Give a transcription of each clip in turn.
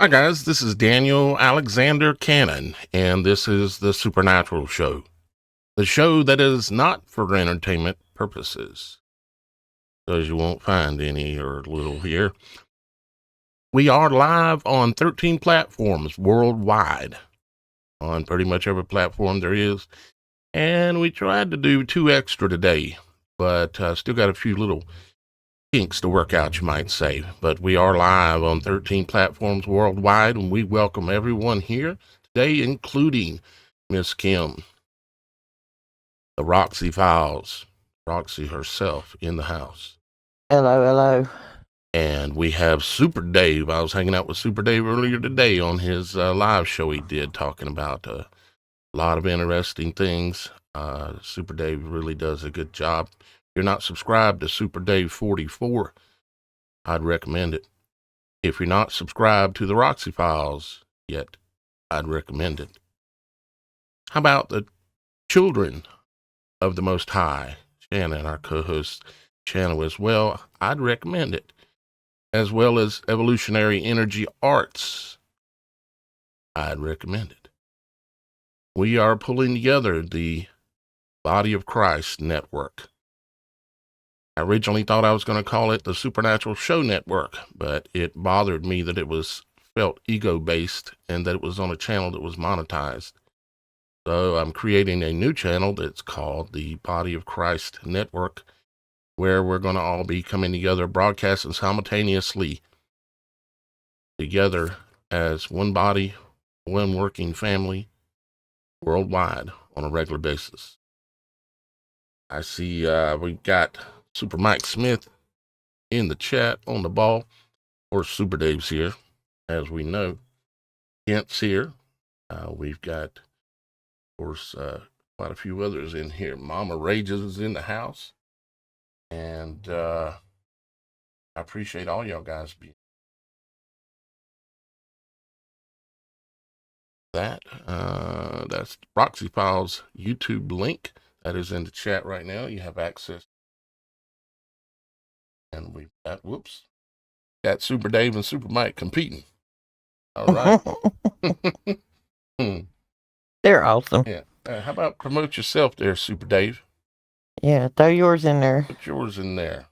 Hi, guys. This is Daniel Alexander Cannon, and this is the Supernatural Show, the show that is not for entertainment purposes, because you won't find any or little here. We are live on 13 platforms worldwide, on pretty much every platform there is, and we tried to do 2 extra today, but still got a few little kinks to work out, you might say. But we are live on 13 platforms worldwide, and we welcome everyone here today, including Miss Kim, the Roxy Files, Roxy herself in the house. Hello, hello. And we have Super Dave. I was hanging out with Super Dave earlier today on his live show he did, talking about a lot of interesting things. Super Dave really does a good job. If you're not subscribed to Super Dave 44, I'd recommend it. If you're not subscribed to the Roxy Files yet, I'd recommend it. How about the Children of the Most High, Shannon, our co-host channel as well? I'd recommend it. As well as Evolutionary Energy Arts, I'd recommend it. We are pulling together the Body of Christ Network. I originally thought I was going to call it the Supernatural Show Network, but it bothered me that it was felt ego-based and that it was on a channel that was monetized. So I'm creating a new channel that's called the Body of Christ Network, where we're going to all be coming together, broadcasting simultaneously together as one body, one working family worldwide on a regular basis. I see we've got Super Mike Smith in the chat on the ball, or Super Dave's here, as we know. Kent's here. We've got, of course, quite a few others in here. Mama Rages is in the house. And I appreciate all y'all guys being that. That's Roxy Files YouTube link that is in the chat right now. You have access. And we've got, got Super Dave and Super Mike competing. All right. They're awesome. Yeah. How about promote yourself there, Super Dave? Yeah, throw yours in there. Put yours in there.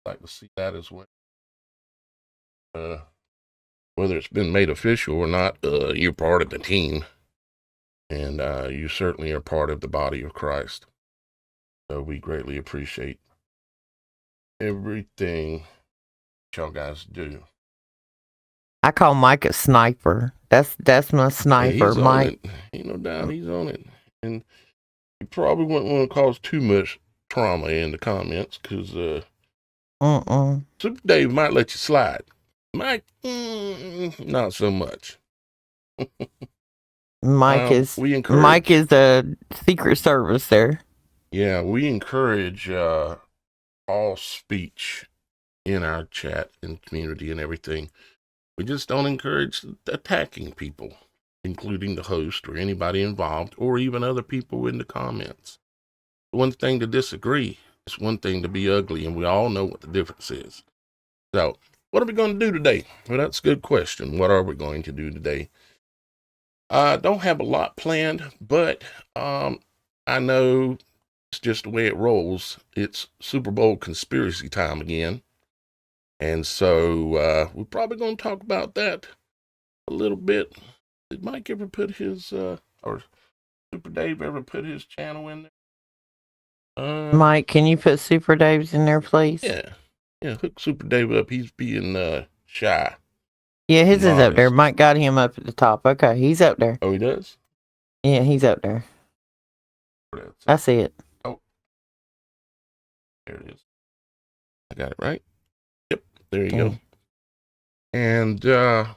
I'd like to see that as well. Whether it's been made official or not, you're part of the team. And you certainly are part of the body of Christ. So we greatly appreciate everything y'all guys do. I call Mike a sniper. That's my sniper, Yeah, Mike. Ain't no doubt he's on it. And you probably wouldn't want to cause too much trauma in the comments, because Super Dave might let you slide. Mike, not so much. Mike is a Secret Service there. Yeah, we encourage all speech in our chat and community and everything. We just don't encourage attacking people, including the host or anybody involved, or even other people in the comments. One thing to disagree, it's one thing to be ugly, and we all know what the difference is. So, what are we going to do today? Well, that's a good question. What are we going to do today? I don't have a lot planned, but I know it's just the way it rolls. It's Super Bowl conspiracy time again. And so we're probably going to talk about that a little bit. Did Mike ever put his, or Super Dave ever put his channel in there? Mike, can you put Super Dave's in there, please? Yeah, hook Super Dave up. He's being shy. Yeah, his is up there. Mike got him up at the top. Okay, he's up there. Oh, he does? Yeah, he's up there. I see it. Oh, there it is. I got it right. Yep, there you go. And so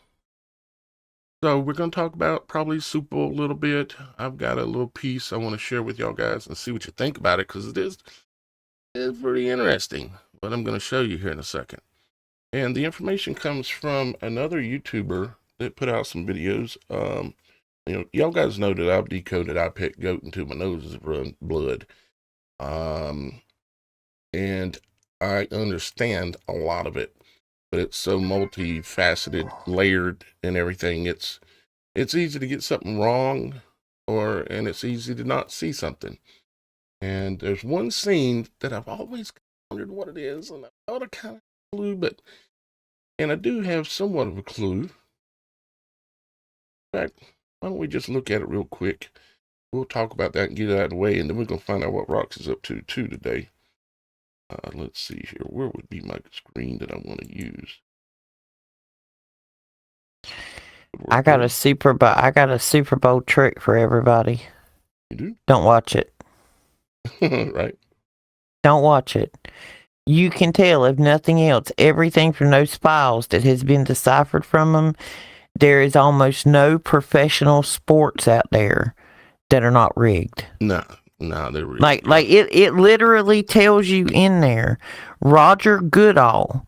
we're going to talk about probably Super Bowl a little bit. I've got a little piece I want to share with y'all guys and see what you think about it, because it is pretty interesting, what I'm going to show you here in a second. And the information comes from another YouTuber that put out some videos. Y'all guys know that I've decoded I pet goat until my nose is run blood. And I understand a lot of it. but it's so multifaceted, layered, and everything. It's easy to get something wrong, and it's easy to not see something. And there's one scene that I've always wondered what it is, and I thought I kind of clue, and I do have somewhat of a clue. In fact, why don't we just look at it real quick? We'll talk about that and get it out of the way, and then we're gonna find out what Rox is up to too today. Let's see here. Where would be my screen that I want to use? I got a Super Bowl trick for everybody. You do? Don't watch it. Right. Don't watch it. You can tell, if nothing else, everything from those files that has been deciphered from them, there is almost no professional sports out there that are not rigged. No, they're rigged. Like it literally tells you in there, Roger Goodall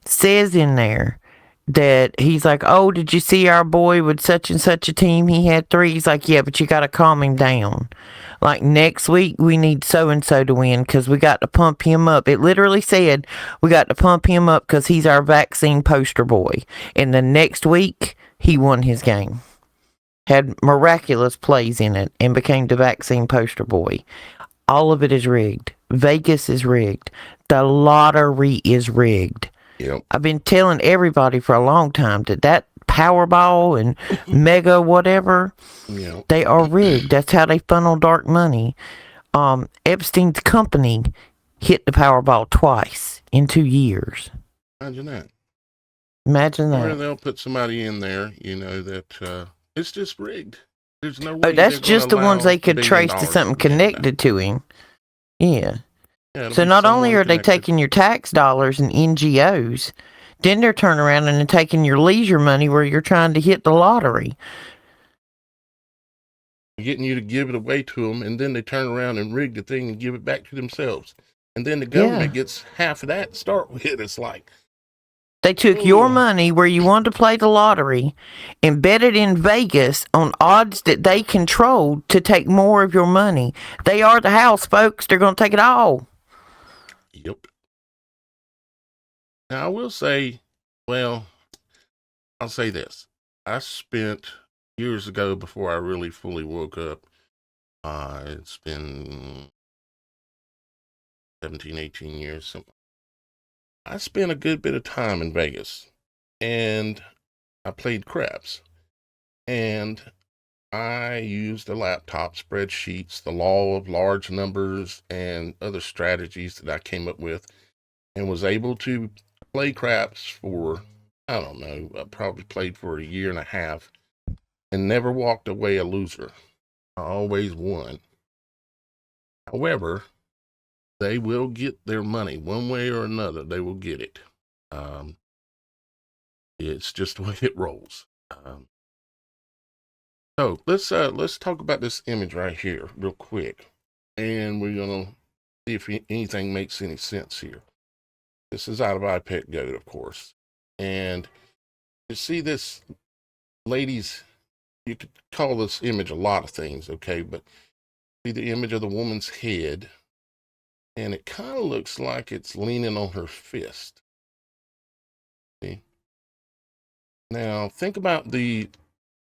says in there that he's like, oh, did you see our boy with such and such a team? He had 3. He's like, yeah, but you got to calm him down. Like, next week, we need so-and-so to win because we got to pump him up. It literally said we got to pump him up because he's our vaccine poster boy. And the next week, he won his game. Had miraculous plays in it and became the vaccine poster boy. All of it is rigged. Vegas is rigged. The lottery is rigged. Yep. I've been telling everybody for a long time that Powerball and Mega whatever, yep, they are rigged. That's how they funnel dark money. Epstein's company hit the Powerball twice in 2 years. Imagine that. Imagine Or that. they'll put somebody in there, that it's just rigged. There's no way. Oh, that's just the ones they could trace to something connected to him. Yeah. So not only are they taking your tax dollars and NGOs, then they're turning around and they're taking your leisure money where you're trying to hit the lottery. Getting you to give it away to them, and then they turn around and rig the thing and give it back to themselves. And then the government gets half of that to start with. It's like, they took your money where you wanted to play the lottery and bet it in Vegas on odds that they controlled to take more of your money. They are the house, folks. They're going to take it all. Yep. Now, I will say, well, I'll say this. I spent years ago, before I really fully woke up, it's been 17, 18 years, something. I spent a good bit of time in Vegas, and I played craps, and I used a laptop, spreadsheets, the law of large numbers, and other strategies that I came up with, and was able to play craps for, I don't know, I probably played for a year and a half, and never walked away a loser. I always won. However, they will get their money one way or another. They will get it. It's just the way it rolls. So let's talk about this image right here real quick, and we're gonna see if anything makes any sense here. This is out of iPet Goat, of course, and you see this lady's. You could call this image a lot of things, okay? But see the image of the woman's head, and it kind of looks like it's leaning on her fist. See? Now think about the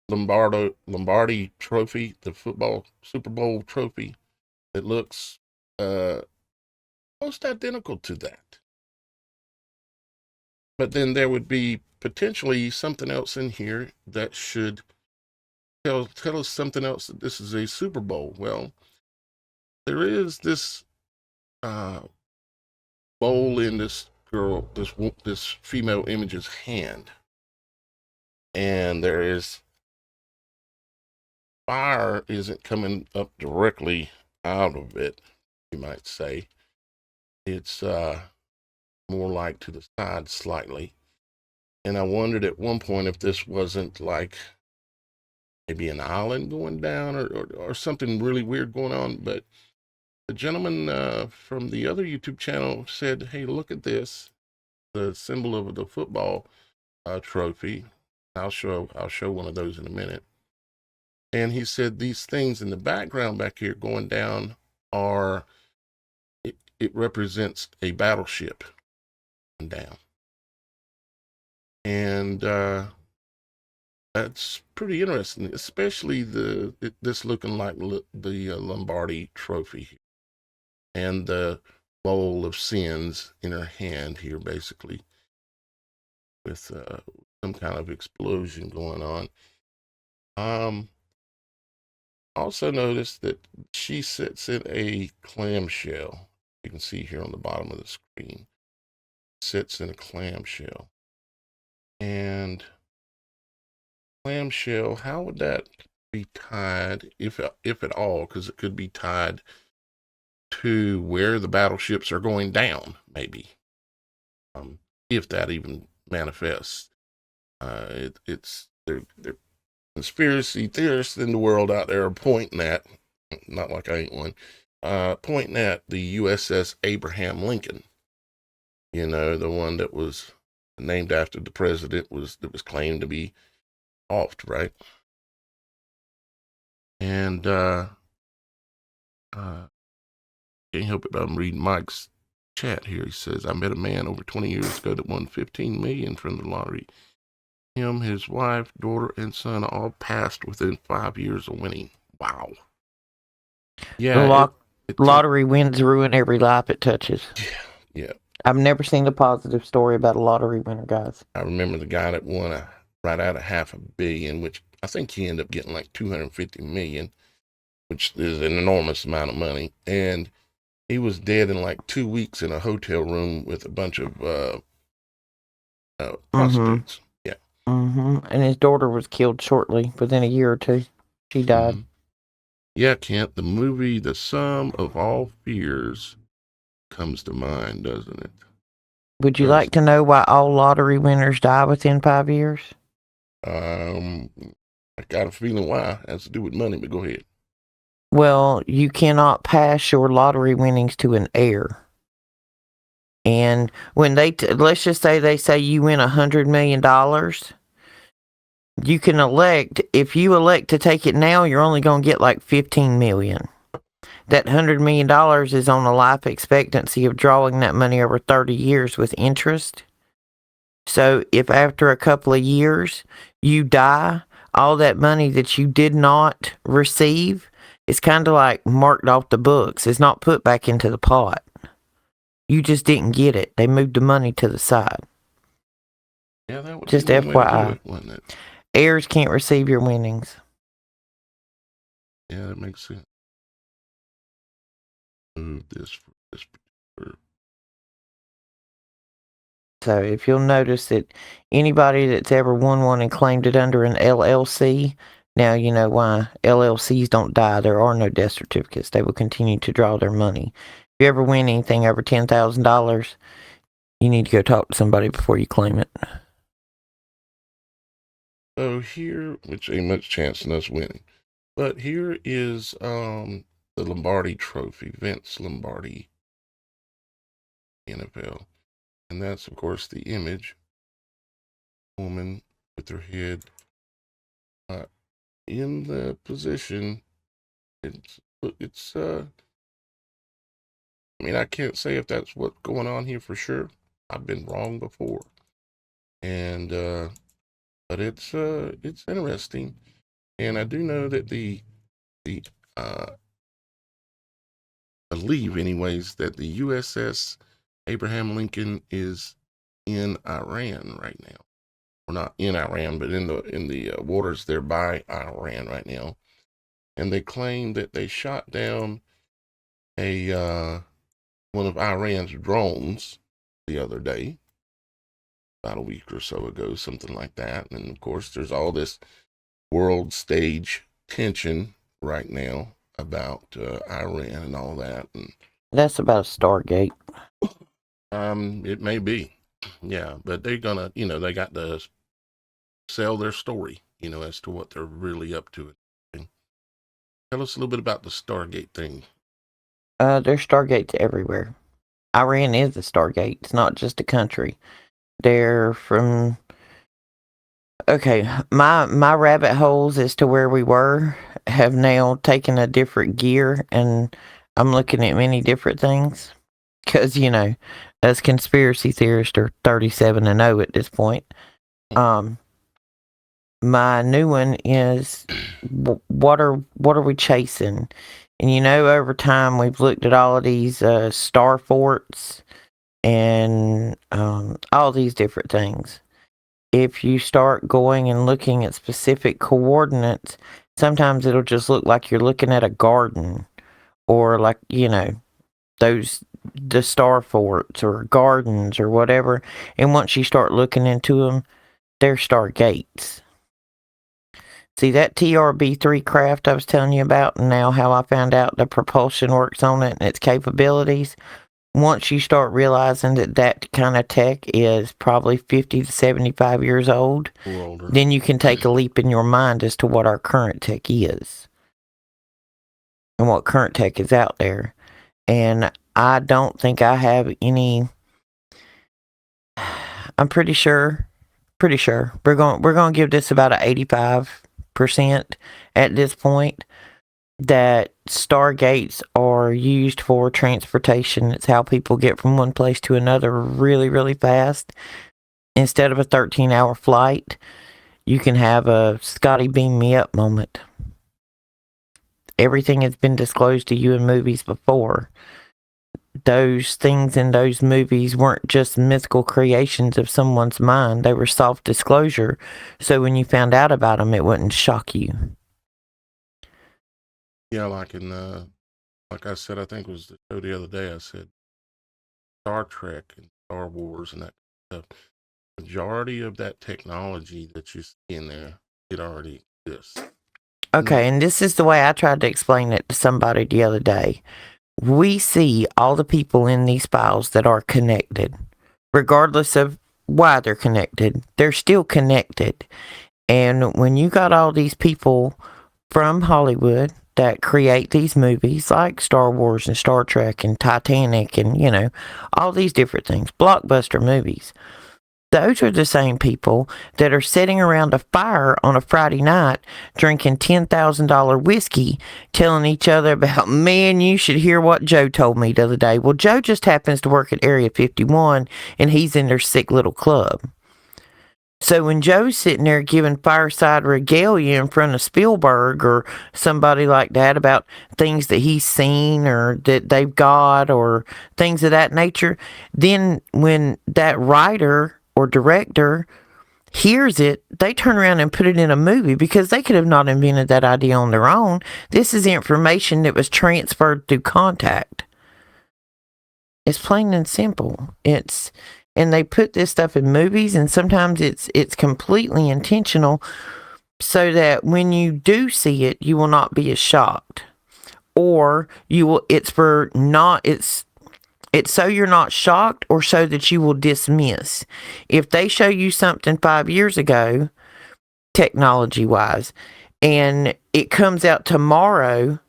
Lombardi trophy, the football Super Bowl trophy. It looks almost identical to that. But then there would be potentially something else in here that should tell us something else, that this is a Super Bowl. Well, there is this bowl in this girl, this female image's hand, and there is fire isn't coming up directly out of it, you might say. It's more like to the side slightly. And I wondered at one point if this wasn't like maybe an island going down, or something really weird going on. But the gentleman from the other YouTube channel said, hey, look at this, the symbol of the football trophy. I'll show one of those in a minute. And he said these things in the background back here going down are, it represents a battleship down. And that's pretty interesting, especially this looking like the Lombardi Trophy here, and the bowl of sins in her hand here, basically, with some kind of explosion going on. Also notice that she sits in a clamshell. You can see here on the bottom of the screen. Sits in a clamshell. And clamshell, how would that be tied, if at all? Because it could be tied to where the battleships are going down, maybe, if that even manifests. It's they're conspiracy theorists in the world out there are pointing at, not like I ain't one, pointing at the USS Abraham Lincoln. You know, the one that was named after the president that was claimed to be oft, right? And can't help it, but I'm reading Mike's chat here. He says, I met a man over 20 years ago that won $15 million from the lottery. Him, his wife, daughter, and son all passed within 5 years of winning. Wow. Yeah. Lottery wins ruin every life it touches. Yeah. I've never seen a positive story about a lottery winner, guys. I remember the guy that won right out of $500 million, which I think he ended up getting like $250 million, which is an enormous amount of money. And he was dead in like 2 weeks in a hotel room with a bunch of prostitutes. Yeah. And his daughter was killed shortly, within a year or two. She died. Yeah, Kent, the movie The Sum of All Fears comes to mind, doesn't it? Would you like to know why all lottery winners die within 5 years? I got a feeling why. It has to do with money, but go ahead. Well, you cannot pass your lottery winnings to an heir. And when let's just say they say you win $100 million, you can elect, if you elect to take it now, you're only going to get like $15 million. That $100 million is on a life expectancy of drawing that money over 30 years with interest. So if after a couple of years you die, all that money that you did not receive is kind of like marked off the books. It's not put back into the pot. You just didn't get it. They moved the money to the side. Yeah, that would just be FYI. Wouldn't it? Heirs can't receive your winnings. Yeah, that makes sense. Move this for this particular. So if you'll notice that anybody that's ever won one and claimed it under an LLC, now you know why LLCs don't die. There are no death certificates. They will continue to draw their money. If you ever win anything over $10,000, you need to go talk to somebody before you claim it. So here, which ain't much chance in us winning, but here is the Lombardi Trophy, Vince Lombardi, NFL. And that's, of course, the image. Woman with her head in the position. It's I mean, I can't say if that's what's going on here for sure. I've been wrong before. And but it's interesting. And I do know that the believe anyways that the USS Abraham Lincoln is in Iran right now. Well, not in Iran, but in the waters there by Iran right now. And they claim that they shot down a one of Iran's drones the other day, about a week or so ago, something like that. And of course, there's all this world stage tension right now about Iran and all that. And that's about Stargate. It may be, yeah, but they're gonna, they got to sell their story, as to what they're really up to. Tell us a little bit about the Stargate thing. There's Stargates everywhere. Iran is a Stargate. It's not just a country. They're from... Okay, my rabbit holes as to where we were have now taken a different gear, and I'm looking at many different things. Because, us conspiracy theorists are 37-0 at this point. My new one is what are we chasing? And over time we've looked at all of these star forts and all these different things. If you start going and looking at specific coordinates, sometimes it'll just look like you're looking at a garden, or like the star forts or gardens or whatever. And once you start looking into them, they're stargates. See that TRB-3 craft I was telling you about, and now how I found out the propulsion works on it and its capabilities? Once you start realizing that kind of tech is probably 50 to 75 years old, then you can take a leap in your mind as to what our current tech is and what current tech is out there. And I don't think I have any. I'm pretty sure we're going to give this about an 85% at this point, that stargates are used for transportation. It's how people get from one place to another really, really fast. Instead of a 13-hour flight, you can have a Scotty beam me up moment. Everything has been disclosed to you in movies before. Those things in those movies weren't just mythical creations of someone's mind. They were self-disclosure. So when you found out about them, it wouldn't shock you. Yeah, like I said, I think it was the show the other day, I said Star Trek and Star Wars and that stuff. Majority of that technology that you see in there, it already exists. Okay, and this is the way I tried to explain it to somebody the other day. We see all the people in these files that are connected, regardless of why they're connected. They're still connected. And when you got all these people from Hollywood that create these movies like Star Wars and Star Trek and Titanic and, all these different things, blockbuster movies, those are the same people that are sitting around a fire on a Friday night drinking $10,000 whiskey, telling each other about, man, you should hear what Joe told me the other day. Well, Joe just happens to work at Area 51 and he's in their sick little club. So when Joe's sitting there giving fireside regalia in front of Spielberg or somebody like that about things that he's seen or that they've got or things of that nature, then when that writer or director hears it, they turn around and put it in a movie because they could have not invented that idea on their own. This is information that was transferred through contact. It's plain and simple. And they put this stuff in movies, and sometimes it's completely intentional so that when you do see it, you will not be as shocked. Or it's so you're not shocked, or so that you will dismiss. If they show you something 5 years ago, technology-wise, and it comes out tomorrow,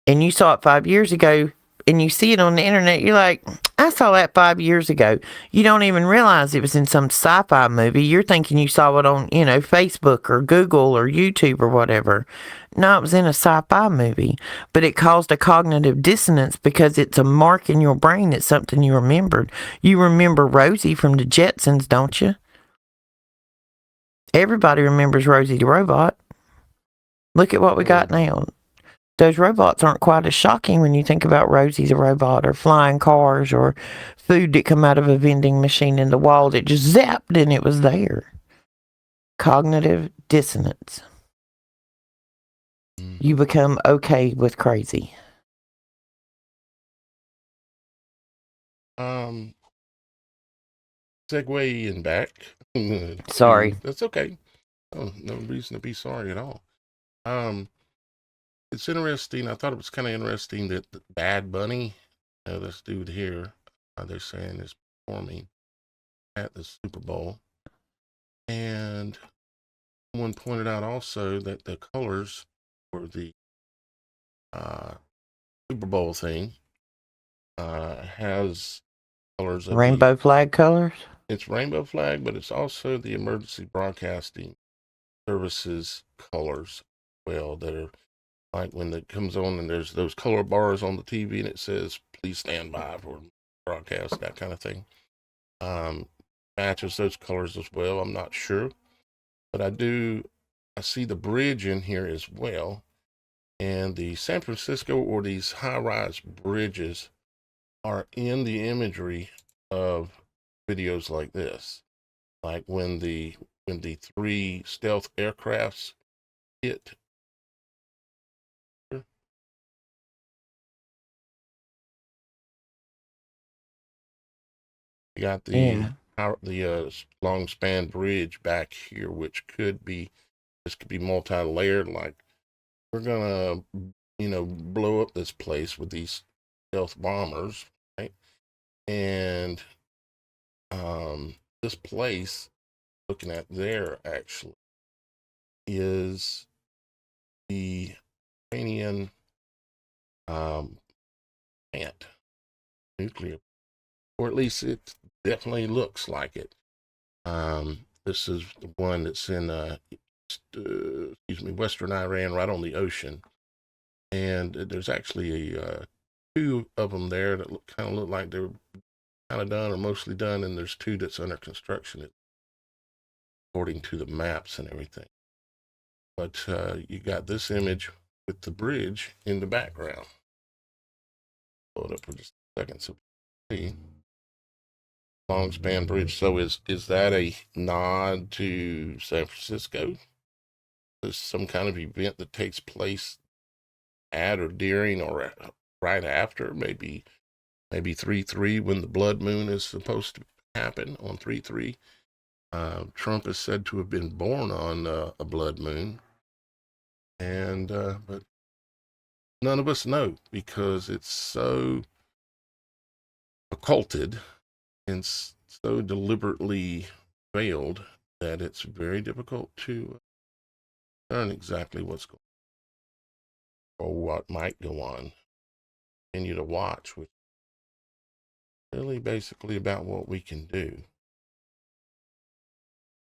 and you saw it 5 years ago, and you see it on the internet, you're like, I saw that 5 years ago. You don't even realize it was in some sci-fi movie. You're thinking you saw it on, Facebook or Google or YouTube or whatever. No, it was in a sci-fi movie. But it caused a cognitive dissonance because it's a mark in your brain. It's something you remembered. You remember Rosie from the Jetsons, don't you? Everybody remembers Rosie the robot. Look at what we got now. Those robots aren't quite as shocking when you think about Rosie the robot or flying cars or food that come out of a vending machine in the wall that just zapped and it was there. Cognitive dissonance. You become okay with crazy. Segue back. Sorry. That's okay. Oh, no reason to be sorry at all. It's interesting. I thought it was kind of interesting that Bad Bunny, this dude here, they're saying is performing at the Super Bowl. And someone pointed out also that the colors for the Super Bowl thing has colors of rainbow flag colors? It's rainbow flag, but it's also the emergency broadcasting services colors well that are like when it comes on and there's those color bars on the TV and it says please stand by for broadcast, that kind of thing. matches those colors as well. I'm not sure, but I see the bridge in here as well. And the San Francisco or these high-rise bridges are in the imagery of videos like this, like when the three stealth aircrafts hit. You got the long span bridge back here, which could be multi-layered. Like we're gonna, blow up this place with these stealth bombers, right? And this place, looking at there, actually is the Iranian plant, nuclear, or at least it definitely looks like it. This is the one that's in western Iran, right on the ocean, and there's actually two of them there that kind of look like they're kind of done or mostly done, and there's two that's under construction, according to the maps and everything. But you got this image with the bridge in the background. Hold up for just a second so we can see. Long span bridge. So is that a nod to San Francisco? Is some kind of event that takes place at or during or right after? Maybe 3/3 when the blood moon is supposed to happen on 3/3. Trump is said to have been born on a blood moon, and but none of us know because it's so occulted and so deliberately veiled that it's very difficult to learn exactly what's going on or what might go on. Continue to watch, which is really basically about what we can do.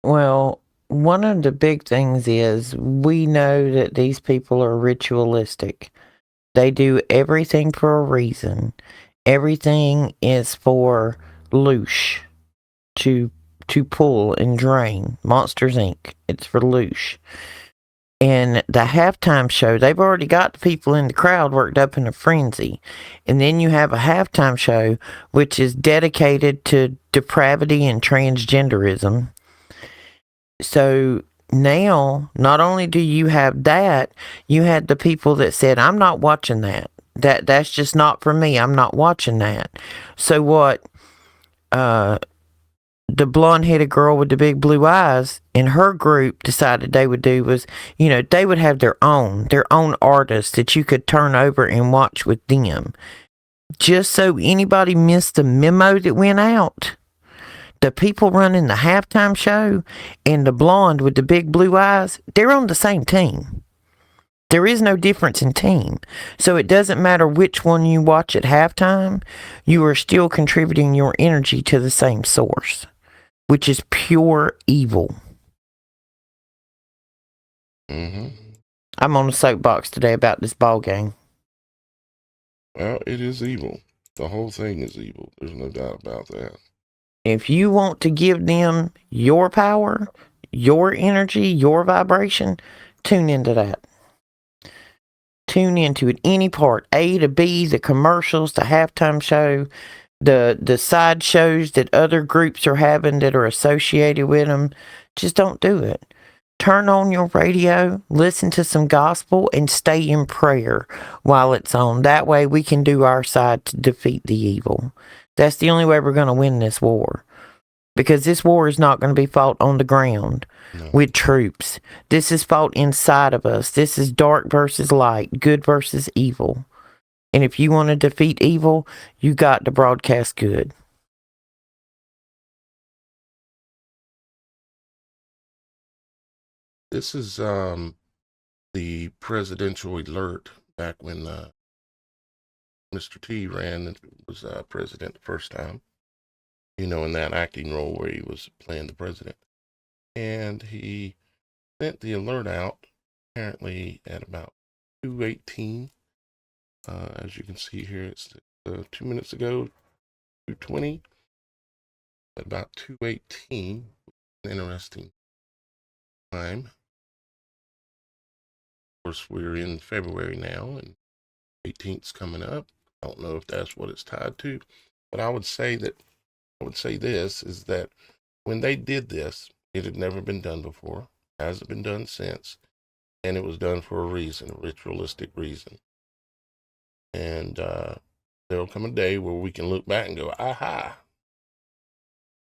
Well, one of the big things is we know that these people are ritualistic. They do everything for a reason. Everything is for loosh, to pull and drain. Monsters Inc. It's for loosh. And the halftime show, they've already got the people in the crowd worked up in a frenzy. And then you have a halftime show which is dedicated to depravity and transgenderism. So now, not only do you have that, you had the people that said, I'm not watching that. That's just not for me. I'm not watching that. So what the blonde-headed girl with the big blue eyes in her group decided they would do was, they would have their own artists that you could turn over and watch with them. Just so anybody missed the memo that went out, the people running the halftime show and the blonde with the big blue eyes, they're on the same team. There is no difference in team. So it doesn't matter which one you watch at halftime, you are still contributing your energy to the same source, which is pure evil. Mm-hmm. I'm on a soapbox today about this ball game. Well, it is evil. The whole thing is evil. There's no doubt about that. If you want to give them your power, your energy, your vibration, tune into that. Tune into it, any part, A to B, the commercials, the halftime show, the side shows that other groups are having that are associated with them. Just don't do it. Turn on your radio, listen to some gospel, and stay in prayer while it's on. That way we can do our side to defeat the evil. That's the only way we're going to win this war. Because this war is not going to be fought on the ground with troops. This is fought inside of us. This is dark versus light, good versus evil. And if you want to defeat evil, you got to broadcast good. This is the presidential alert back when Mr. T ran and was president the first time. In that acting role where he was playing the president. And he sent the alert out apparently at about 2:18. As you can see here, it's 2 minutes ago, 2:20. at about 2:18. Interesting time. Of course, we're in February now, and 18th's coming up. I don't know if that's what it's tied to, but I would say this is that when they did this, it had never been done before, hasn't been done since, and it was done for a reason, a ritualistic reason. And there'll come a day where we can look back and go, aha.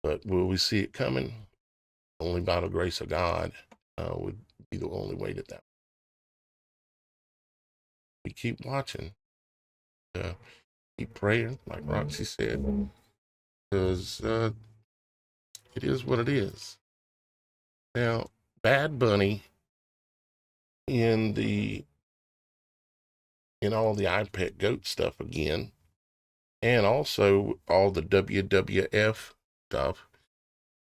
But will we see it coming? Only by the grace of God would be the only way that we keep watching, keep praying, like Roxy said, because it is what it is. Now, Bad Bunny in all the iPet goat stuff again, and also all the WWF stuff,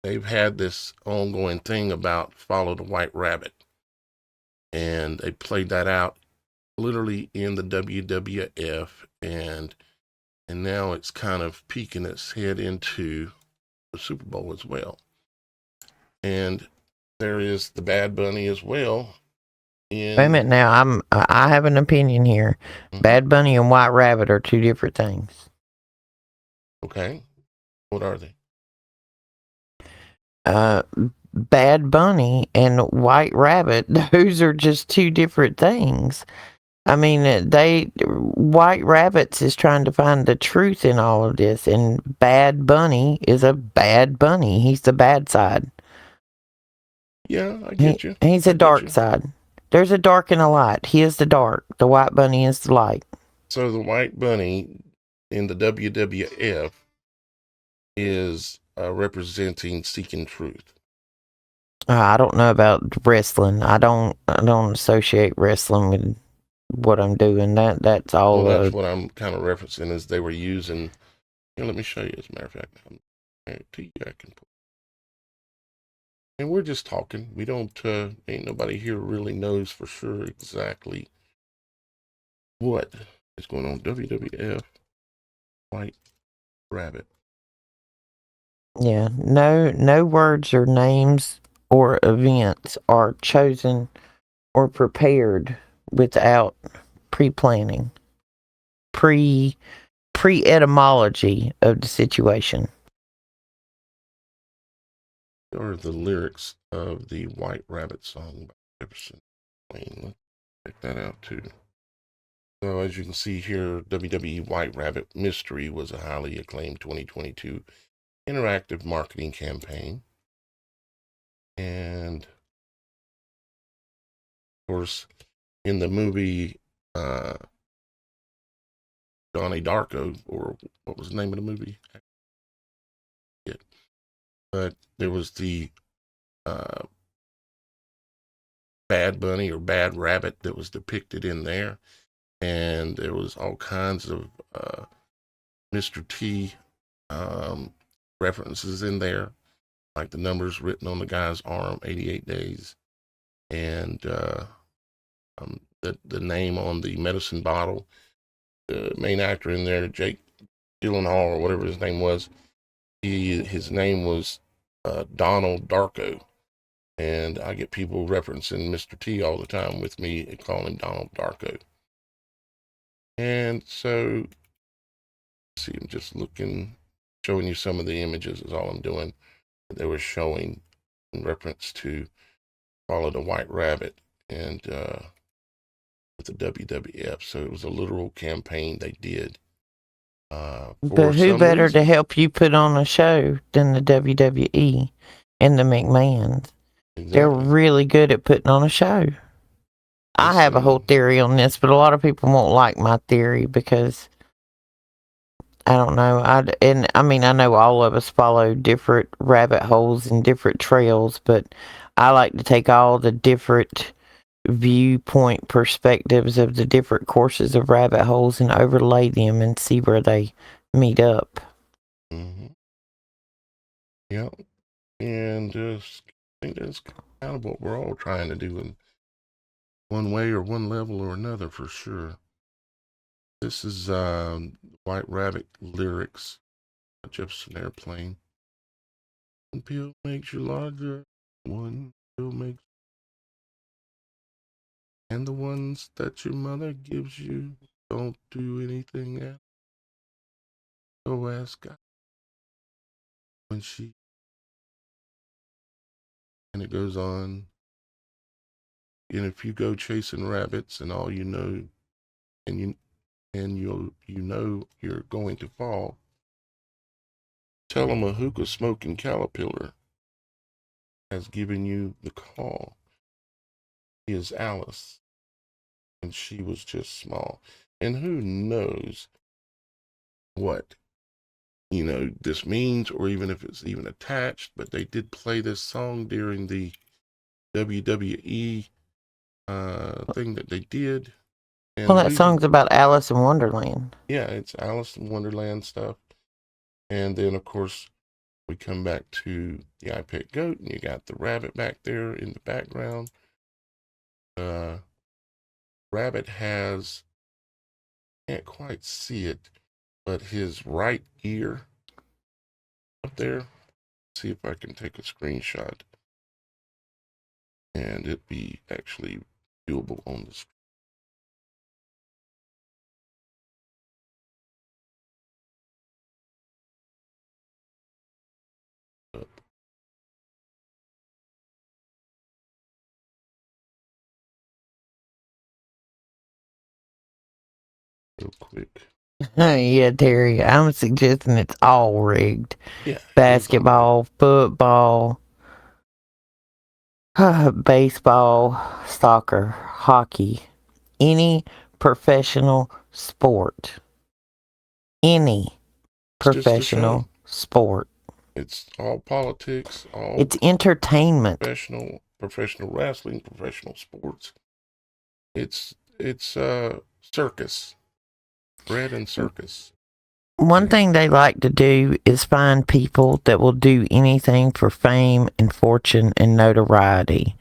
they've had this ongoing thing about follow the white rabbit. And they played that out literally in the WWF, and now it's kind of peeking its head into the Super Bowl as well. And there is the Bad Bunny as well. Wait a minute now. I have an opinion here. Mhm. Bad Bunny and White Rabbit are two different things. Okay. What are they? Bad Bunny and White Rabbit, those are just two different things. I mean, White Rabbits is trying to find the truth in all of this, and Bad Bunny is a bad bunny. He's the bad side. Yeah, I get you. He's a dark side. There's a dark and a light. He is the dark. The White Bunny is the light. So the White Bunny in the WWF is representing seeking truth. I don't know about wrestling. I don't associate wrestling with what I'm doing. That's all. Well, that's what I'm kind of referencing is they were using. Here, let me show you. As a matter of fact, I'm to you. I can. And we're just talking. We don't. Ain't nobody here really knows for sure exactly what is going on. WWF White Rabbit. Yeah, no words or names or events are chosen or prepared without pre-planning, pre-etymology of the situation. Or the lyrics of the White Rabbit song by Jefferson Wayne. Let's check that out too. So as you can see here, WWE White Rabbit Mystery was a highly acclaimed 2022 interactive marketing campaign. And of course, in the movie Donnie Darko, or what was the name of the movie? Yeah. But there was the Bad Bunny or Bad Rabbit that was depicted in there. And there was all kinds of Mr. T references in there, like the numbers written on the guy's arm, 88 days. And the name on the medicine bottle. The main actor in there, Jake Gyllenhaal or whatever his name was, his name was Donald Darko. And I get people referencing Mr. T all the time with me and calling him Donald Darko. And so, see, I'm just looking, showing you some of the images is all I'm doing. They were showing in reference to Follow the White Rabbit and with the WWF. So it was a literal campaign they did. But who better reason. to help you put on a show than the WWE and the McMahons? Exactly. They're really good at putting on a show. I have a whole theory on this, but a lot of people won't like my theory because I don't know. I know all of us follow different rabbit holes and different trails, but I like to take all the different viewpoint perspectives of the different courses of rabbit holes and overlay them and see where they meet up. Mm-hmm. Yeah, and I think that's kind of what we're all trying to do in one way or one level or another for sure. This is White Rabbit lyrics, Jefferson Airplane. One pill makes you larger. One pill makes, and the ones that your mother gives you don't do anything else. Go ask God when she, and it goes on. And if you go chasing rabbits and all you know, and you know you're going to fall, tell them a hookah smoking caterpillar has given you the call. Is Alice, and she was just small. And who knows what this means, or even if it's even attached. But they did play this song during the WWE thing that they did. And Well, the that reason, song's about Alice in Wonderland. yeah, it's Alice in Wonderland stuff. And then, of course, we come back to the I Pet Goat, and you got the rabbit back there in the background. Rabbit has, can't quite see it, but his right ear up there. See if I can take a screenshot and it be actually viewable on the screen. Real quick. Yeah, Terry, I'm suggesting it's all rigged. Yeah, it is all right. Basketball, football, baseball, soccer, hockey, any professional sport. Any It's just a show. professional sport. It's all politics, all It's entertainment. professional wrestling, professional sports. It's circus, bread and circus. One thing they like to do is find people that will do anything for fame and fortune and notoriety.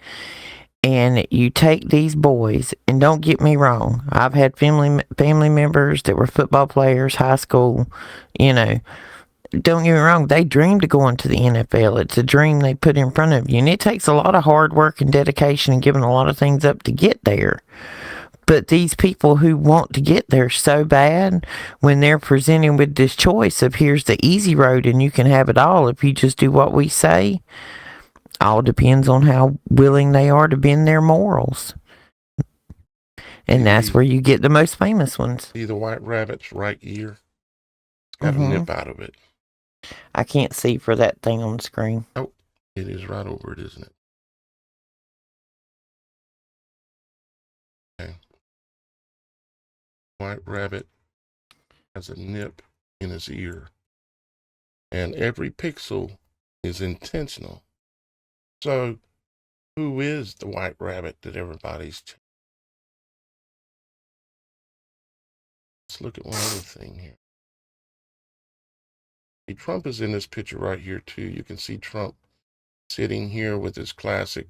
And you take these boys, and don't get me wrong, I've had family members that were football players, high school, you know. Don't get me wrong, they dream to go into the NFL. It's a dream they put in front of you, and it takes a lot of hard work and dedication and giving a lot of things up to get there. But these people who want to get there so bad, when they're presented with this choice of here's the easy road and you can have it all if you just do what we say, all depends on how willing they are to bend their morals. And that's where you get the most famous ones. See the white rabbit's right ear? It's got a nip out of it. I can't see for that thing on the screen. Oh, it is right over it, isn't it? Okay. White rabbit has a nip in his ear, and every pixel is intentional. So, who is the white rabbit that everybody's? Let's look at one other thing here. See, Trump is in this picture right here too. You can see Trump sitting here with his classic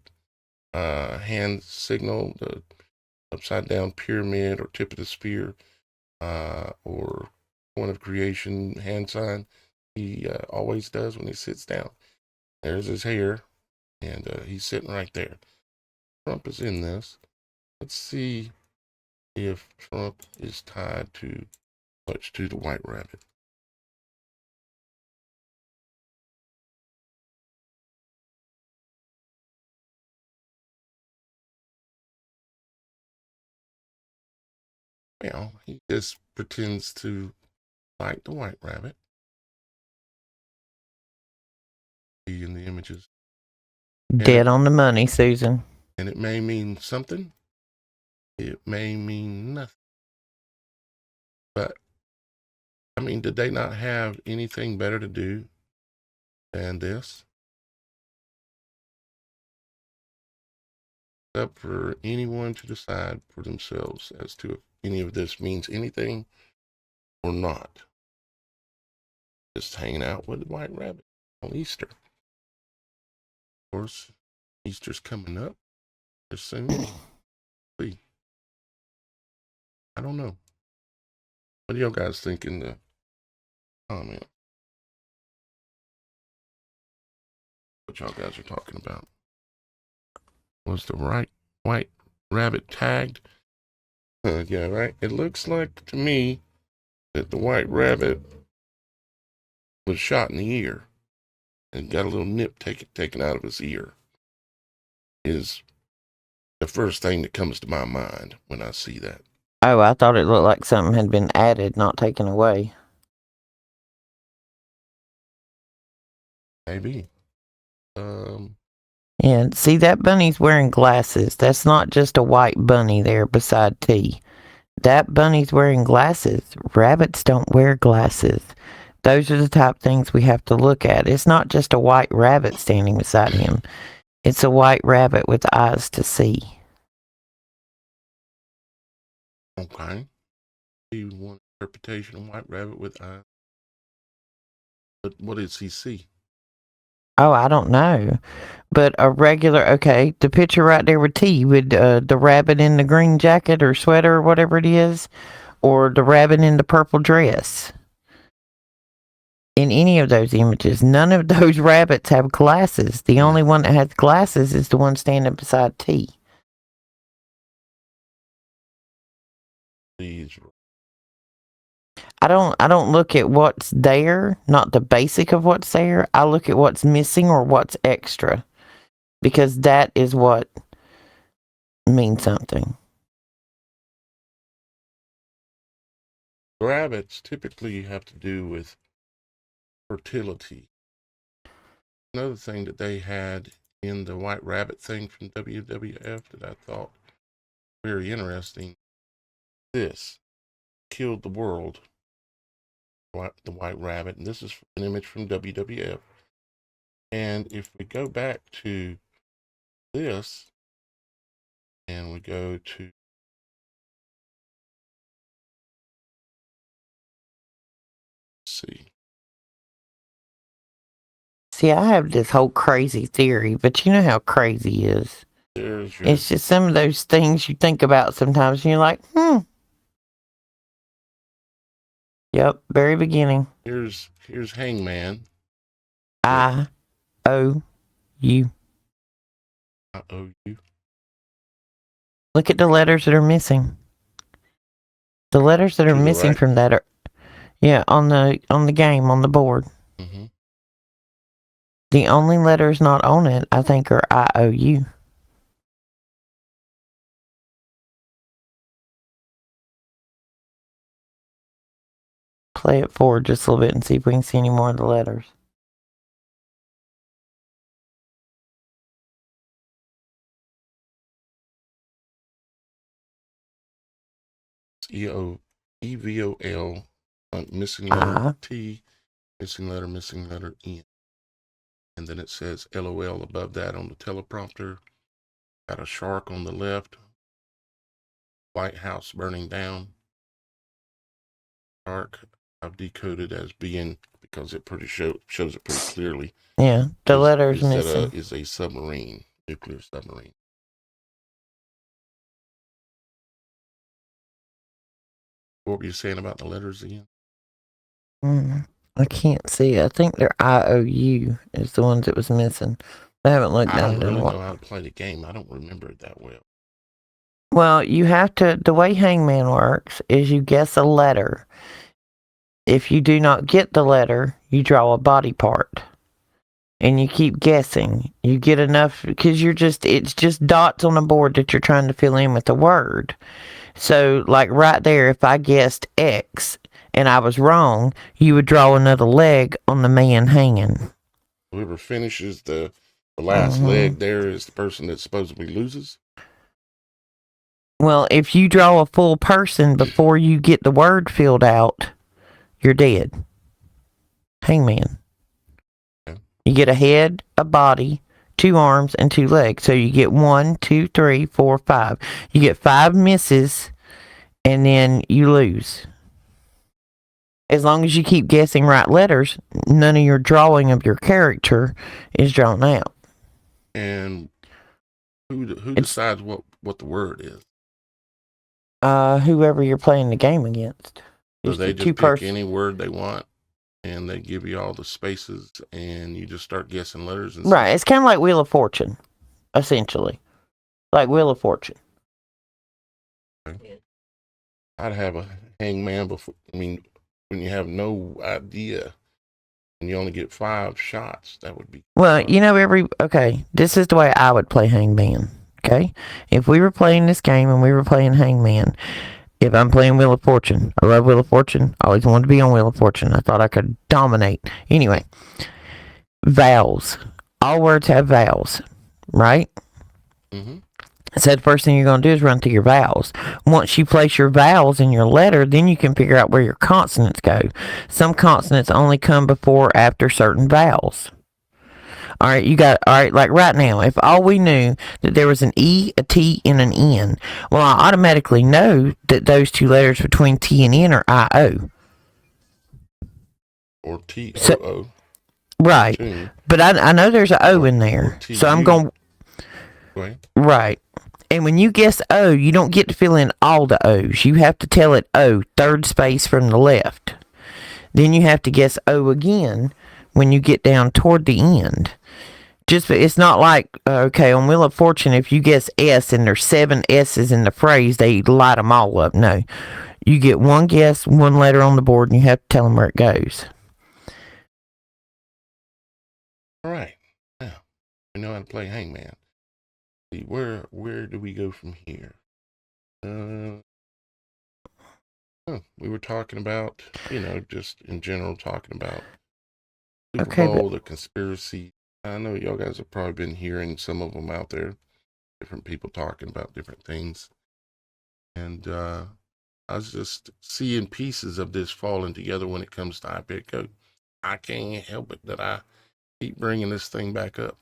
hand signal, the upside down pyramid or tip of the spear, or point of creation hand sign. He always does when he sits down. There's his hair, and he's sitting right there. Trump is in this. Let's see if Trump is tied to much to the white rabbit. Well, he just pretends to like the white rabbit. See in the images. Dead on the money, Susan. And it may mean something. It may mean nothing. But, I mean, did they not have anything better to do than this? It's up for anyone to decide for themselves as to if any of this means anything or not. Just hanging out with the white rabbit on Easter. Of course, Easter's coming up soon. See. I don't know. What do y'all guys think in the comment? what y'all guys are talking about. Was the white rabbit tagged? Yeah, right. It looks like to me that the white rabbit was shot in the ear and got a little nip taken out of his ear. Is the first thing that comes to my mind when I see that. Oh, I thought it looked like something had been added, not taken away. Maybe. Yeah, see, that bunny's wearing glasses. That's not just a white bunny there beside T. That bunny's wearing glasses. Rabbits don't wear glasses. Those are the type of things we have to look at. It's not just a white rabbit standing beside him. It's a white rabbit with eyes to see. Okay. One interpretation of white rabbit with eyes. But what does he see? Oh, I don't know. But a regular, okay, the picture right there with T, with the rabbit in the green jacket or sweater or whatever it is, or the rabbit in the purple dress. In any of those images, none of those rabbits have glasses. The only one that has glasses is the one standing beside T. I don't look at what's there, not the basic of what's there. I look at what's missing or what's extra, because that is what means something. Rabbits typically have to do with fertility. Another thing that they had in the white rabbit thing from WWF that I thought very interesting. This killed the world. The white rabbit, and this is an image from WWF. And if we go back to this, and we go to See, I have this whole crazy theory, but you know how crazy is. It's just some of those things you think about sometimes, and you're like, Yep, very beginning. Here's Hangman. I-O-U. I-O-U. Look at the letters that are missing. The letters that are missing from that are, on the game, on the board. Mm-hmm. The only letters not on it, I think, are I-O-U. Play it forward just a little bit and see if we can see any more of the letters. EVOL, missing letter T, missing letter N. And then it says LOL above that on the teleprompter. Got a shark on the left. White House burning down. Shark, I've decoded as being, because it shows it pretty clearly. Yeah, the letters missing. Is a submarine, nuclear submarine. What were you saying about the letters again? I can't see. I think they're I-O-U is the ones that was missing. I haven't looked at it. I don't really know how to play the game. I don't remember it that well. Well, you have to, the way Hangman works is you guess a letter. If you do not get the letter, you draw a body part. And you keep guessing. You get enough, because it's just dots on a board that you're trying to fill in with a word. So, like right there, if I guessed X and I was wrong, you would draw another leg on the man hanging. Whoever finishes the last leg there is the person that supposedly loses? Well, if you draw a full person before you get the word filled out, you're dead. Hangman. Okay. You get a head, a body, 2 arms, and 2 legs. So you get 1, 2, 3, 4, 5. You get 5 misses, and then you lose. As long as you keep guessing right letters, none of your drawing of your character is drawn out. And who decides what the word is? Whoever you're playing the game against. So they just pick any word they want and they give you all the spaces, and you just start guessing letters. And Right. It's kind of like Wheel of Fortune, essentially. Like Wheel of Fortune. I'd have a hangman before. I mean, when you have no idea and you only get 5 shots, that would be. Well, okay, this is the way I would play Hangman. Okay? If we were playing this game and we were playing Hangman, if I'm playing Wheel of Fortune, I love Wheel of Fortune. I always wanted to be on Wheel of Fortune. I thought I could dominate. Anyway, vowels. All words have vowels, right? Mm-hmm. So the first thing you're going to do is run through your vowels. Once you place your vowels in your letter, then you can figure out where your consonants go. Some consonants only come before or after certain vowels. All right, like right now, if all we knew that there was an E, a T, and an N, well, I automatically know that those 2 letters between T and N are I-O. Or T-O-O. So, right. But I know there's an O in there. So I'm going. Right. And when you guess O, you don't get to fill in all the O's. You have to tell it O, 3rd space from the left. Then you have to guess O again when you get down toward the end. It's not like, okay, on Wheel of Fortune, if you guess S and there's 7 S's in the phrase, they light them all up. No. You get 1 guess, 1 letter on the board, and you have to tell them where it goes. All right. Now, we know how to play Hangman. See, where do we go from here? We were talking about, just in general, talking about Superbowl, the conspiracy. I know y'all guys have probably been hearing some of them out there, different people talking about different things. And I was just seeing pieces of this falling together when it comes to IPECO. I can't help it that I keep bringing this thing back up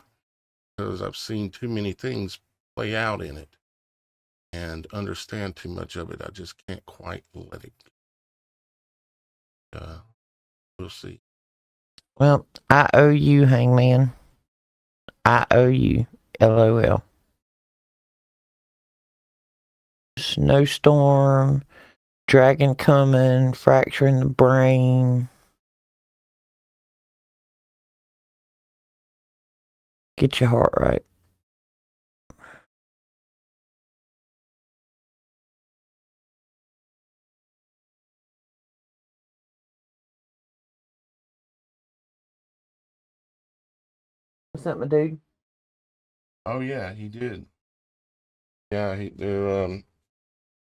because I've seen too many things play out in it and understand too much of it. I just can't quite let it go. We'll see. Well, I owe you, Hangman. I owe you. LOL. Snowstorm, dragon coming, fracturing the brain. Get your heart right. What's up, my dude? Oh yeah, he did. Yeah, he's got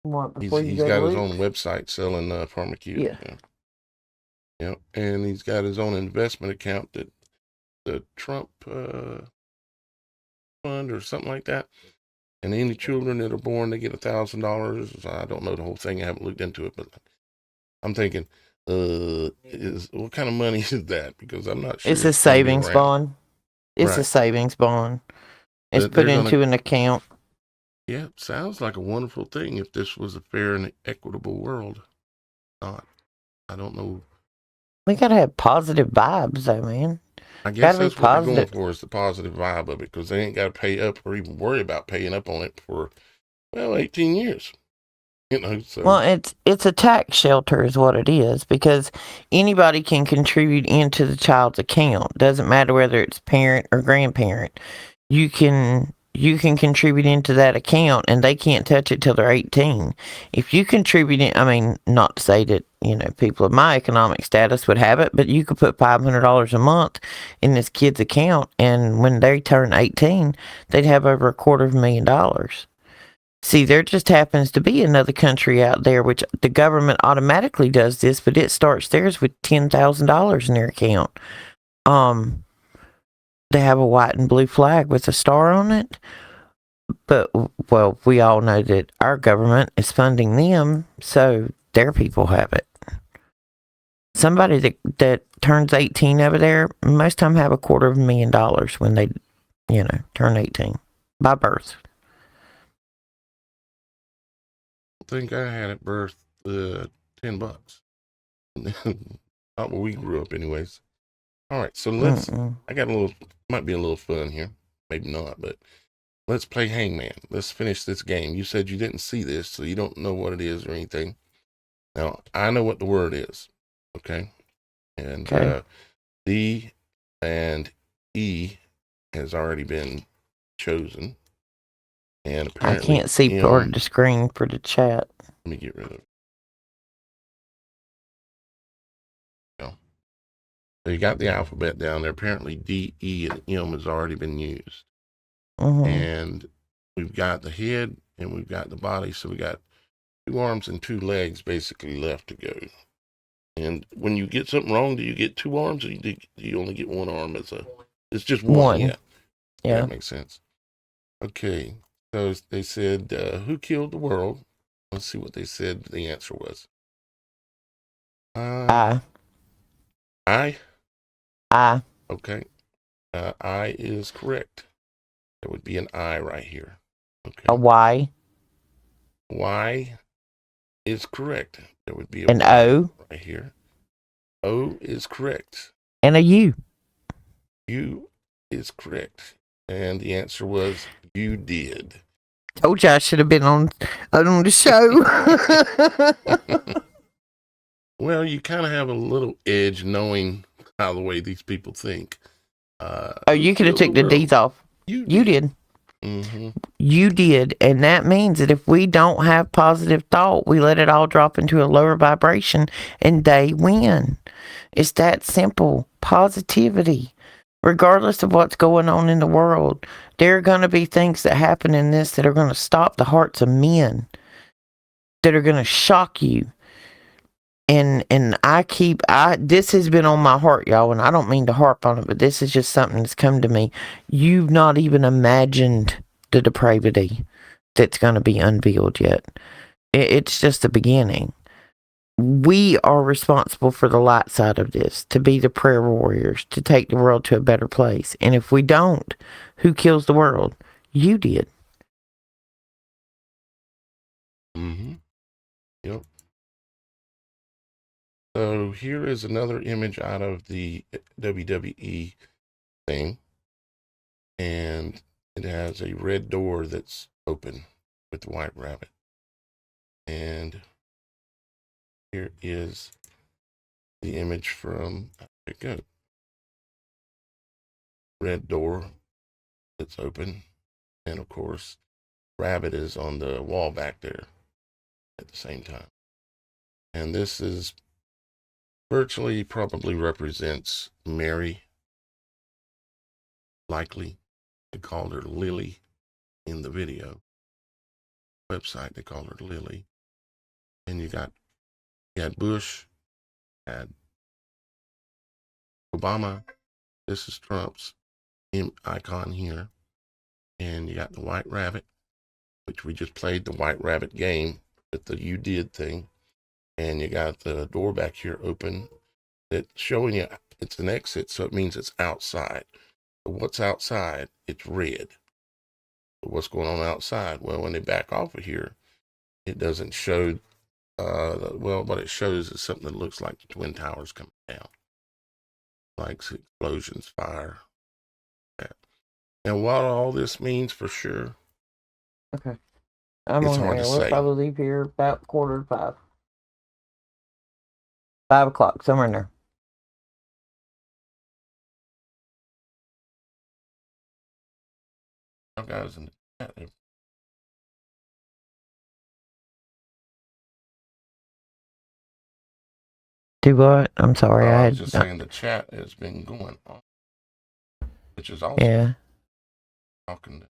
his own website selling pharmaceuticals. Yeah. Yep, and he's got his own investment account that the Trump fund or something like that. And any children that are born, they get $1,000. I don't know the whole thing. I haven't looked into it, but I'm thinking, what kind of money is that? Because I'm not sure. It's a savings bond. It's a savings bond. It's put into an account. Yeah, sounds like a wonderful thing if this was a fair and equitable world. Not, I don't know. We gotta have positive vibes, though, man. I guess that's what they're going for, is the positive vibe of it, because they ain't got to pay up or even worry about paying up on it for, 18 years. So. Well, it's a tax shelter is what it is, because anybody can contribute into the child's account. Doesn't matter whether it's parent or grandparent. You can contribute into that account, and they can't touch it till they're 18. If you contribute in, I mean, not to say that, people of my economic status would have it, but you could put $500 a month in this kid's account, and when they turn 18, they'd have over $250,000. See, there just happens to be another country out there which the government automatically does this, but it starts theirs with $10,000 in their account. They have a white and blue flag with a star on it. But, well, we all know that our government is funding them, so their people have it. Somebody that turns 18 over there, most time have $250,000 when they, turn 18 by birth. I think I had at birth $10. Not where we grew up, anyways. All right, so let's. I got might be a little fun here, maybe not, but let's play Hangman. Let's finish this game. You said you didn't see this, so you don't know what it is or anything. Now I know what the word is. Okay, And Okay. D and E has already been chosen. And I apparently can't see part of M, the screen for the chat. let me get rid of it. No. So you got the alphabet down there. Apparently D, E, and M has already been used. Mm-hmm. And we've got the head and we've got the body. So we got 2 arms and 2 legs basically left to go. And when you get something wrong, do you get 2 arms or do you only get 1 arm as a, it's just one, yeah. Yeah. That makes sense. Okay. So they said, who killed the world? Let's see what they said the answer was. I. I? I. Okay. I is correct. There would be an I right here. Okay. A Y. Y is correct. There would be a An Y O. right here. O is correct. And a U. U is correct. And the answer was you did. Told you I should have been on the show. Well, you kind of have a little edge knowing how the way these people think. Oh, you could have took the D's off. You did. Mm-hmm. You did. And that means that if we don't have positive thought, we let it all drop into a lower vibration and they win. It's that simple. Positivity. Regardless of what's going on in the world, there are going to be things that happen in this that are going to stop the hearts of men, that are going to shock you. And this has been on my heart, y'all, and I don't mean to harp on it, but this is just something that's come to me. You've not even imagined the depravity that's going to be unveiled yet. It's just the beginning. We are responsible for the light side of this, to be the prayer warriors, to take the world to a better place. And if we don't, who kills the world? You did. Mm-hmm. Yep. So here is another image out of the WWE thing. And it has a red door that's open with the white rabbit. And here is the image from, there it goes. Red door that's open. And of course, rabbit is on the wall back there at the same time. And this is virtually probably represents Mary. Likely they called her Lily in the video. Website, they called her Lily. And you had Bush, had Obama. This is Trump's icon here. And you got the white rabbit, which we just played the white rabbit game with the you did thing. And you got the door back here open that's showing you it's an exit, so it means it's outside. But what's outside? It's red. But what's going on outside? Well, when they back off of here, it doesn't show. What it shows is something that looks like the Twin Towers coming down, like explosions, fire. That. And what all this means for sure, Okay. I'm it's on hard there. to We'll say. probably leave here about 4:45. 5 o'clock, somewhere in there. Guys in the chat, Do what? I'm sorry. I was just saying the chat has been going on, which is awesome. Yeah. Talking to,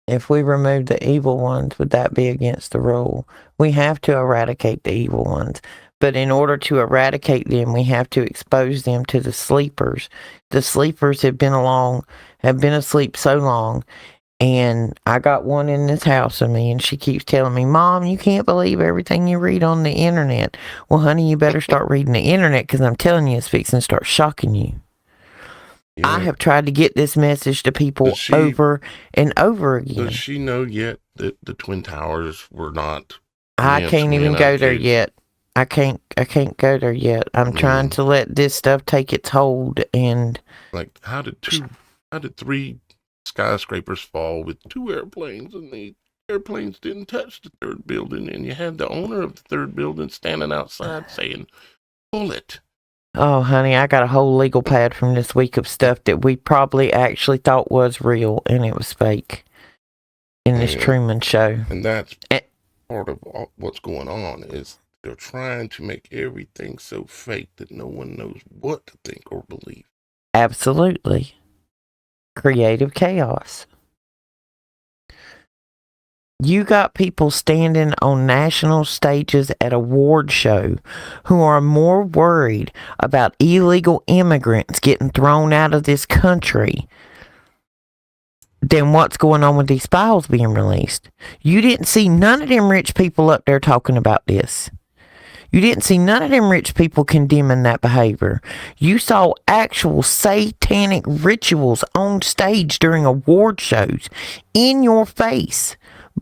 If we remove the evil ones, would that be against the rule? We have to eradicate the evil ones. But in order to eradicate them, we have to expose them to the sleepers. The sleepers have been asleep so long. And I got one in this house of me, and she keeps telling me, Mom, you can't believe everything you read on the internet. Well, honey, you better start reading the internet, because I'm telling you, it's fixing to start shocking you. Yeah. I have tried to get this message to people over and over again. Does she know yet that the Twin Towers were not? I can't even go there yet. I can't go there yet. I'm trying to let this stuff take its hold. And like, how did 3 skyscrapers fall with 2 airplanes, and they airplanes didn't touch the third building, and you had the owner of the third building standing outside saying, pull it. Oh, honey, I got a whole legal pad from this week of stuff that we probably actually thought was real, and it was fake in this Truman Show. And that's part of what's going on is they're trying to make everything so fake that no one knows what to think or believe. Absolutely. Creative chaos. You got people standing on national stages at award show who are more worried about illegal immigrants getting thrown out of this country than what's going on with these files being released. You didn't see none of them rich people up there talking about this. You didn't see none of them rich people condemning that behavior. You saw actual satanic rituals on stage during award shows in your face.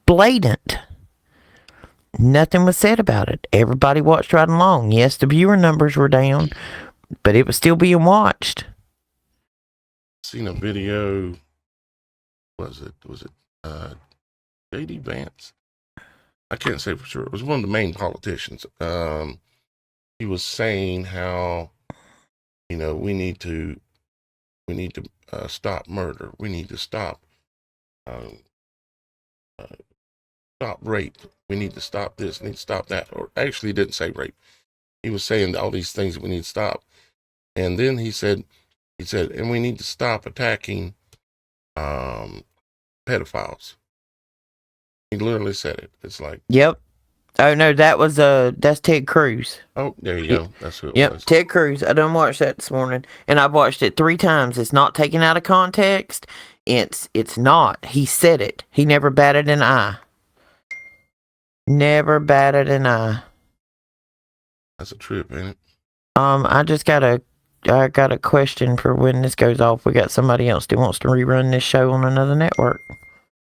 Blatant. Nothing was said about it. Everybody watched right along. Yes, the viewer numbers were down, but it was still being watched. Seen a video. Was it J.D. Vance? I can't say for sure. It was one of the main politicians. He was saying how, we need to stop murder. We need to stop rape. We need to stop this. We need to stop that. Or actually, he didn't say rape. He was saying all these things that we need to stop. And then he said, and we need to stop attacking pedophiles. He literally said it. It's like, yep. Oh no, that's Ted Cruz. Oh, there you go. That's who it was. Ted Cruz. I done watched that this morning, and I've watched it 3 times. It's not taken out of context. It's not. He said it. He never batted an eye. Never batted an eye. That's a trip, ain't it? I got a question for when this goes off. We got somebody else that wants to rerun this show on another network.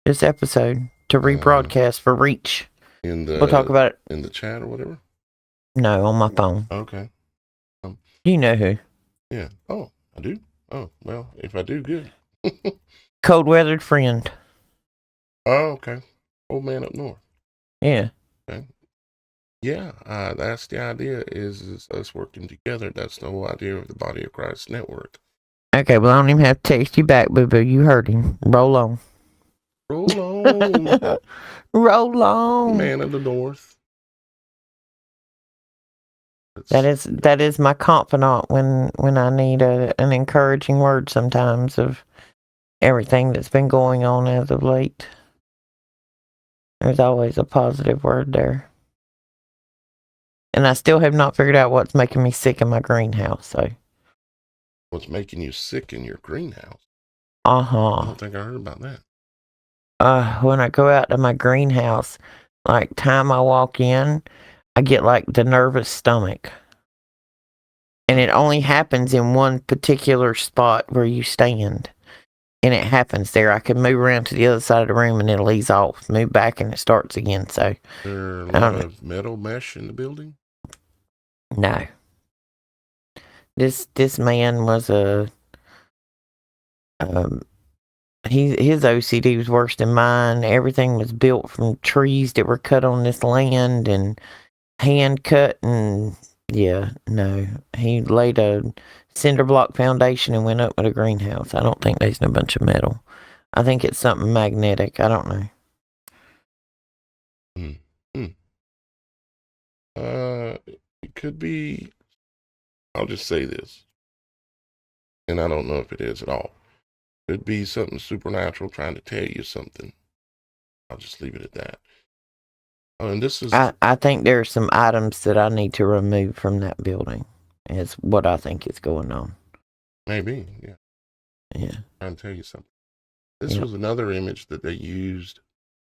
This episode to rebroadcast for reach. We'll talk about it in the chat or whatever. No, on my phone. Okay. You know who? Yeah. Oh, I do. Oh, well, if I do, good. Cold weathered friend. Oh, okay. Old man up north. Yeah. Okay. Yeah, that's the idea is us working together. That's the whole idea of the Body of Christ Network. Okay, well, I don't even have to text you back, boo-boo. You heard him. Roll on. Roll on. Roll on. Man of the North. That is my confidant when I need an encouraging word sometimes of everything that's been going on as of late. There's always a positive word there. And I still have not figured out what's making me sick in my greenhouse. So, what's making you sick in your greenhouse? Uh-huh. I don't think I heard about that. When I go out to my greenhouse, like time I walk in, I get like the nervous stomach. And it only happens in one particular spot where you stand. And it happens there. I can move around to the other side of the room and it'll ease off. Move back and it starts again. So, is there a lot of metal mesh in the building? No. This man was his OCD was worse than mine. Everything was built from trees that were cut on this land and hand cut, and yeah, no. He laid a cinder block foundation and went up with a greenhouse. I don't think there's a bunch of metal. I think it's something magnetic. I don't know. It could be, I'll just say this, and I don't know if it is at all. Could be something supernatural trying to tell you something. I'll just leave it at that. Oh, and this is... I think there are some items that I need to remove from that building. Is what I think is going on. Maybe, yeah. Yeah. Trying to tell you something. This was another image that they used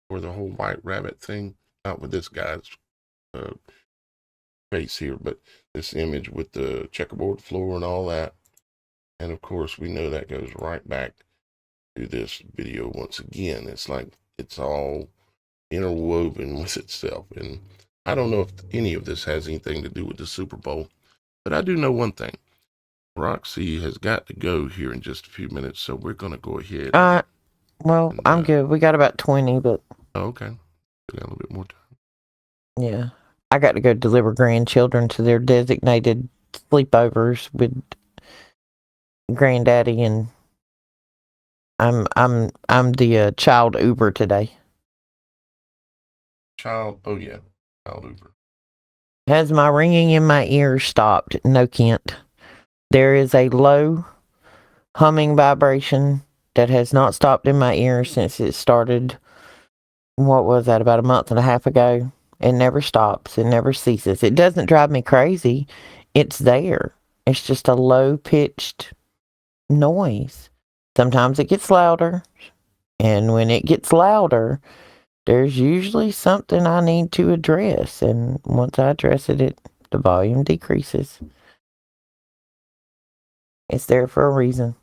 for the whole white rabbit thing. Not with this guy's face here, but this image with the checkerboard floor and all that. And of course, we know that goes right back to this video once again. It's like it's all interwoven with itself. And I don't know if any of this has anything to do with the Super Bowl, but I do know one thing. Roxy has got to go here in just a few minutes, so we're going to go ahead. Well, I'm good. We got about 20, but... Oh, okay. We got a little bit more time. Yeah. I got to go deliver grandchildren to their designated sleepovers with granddaddy, and I'm the child Uber today. Child, oh yeah, child Uber. Has my ringing in my ears stopped? No, Kent. There is a low humming vibration that has not stopped in my ears since it started. What was that, about a month and a half ago? It never stops. It never ceases. It doesn't drive me crazy. It's there. It's just a low pitched noise. Sometimes it gets louder. And when it gets louder, there's usually something I need to address. And once I address it, the volume decreases. It's there for a reason.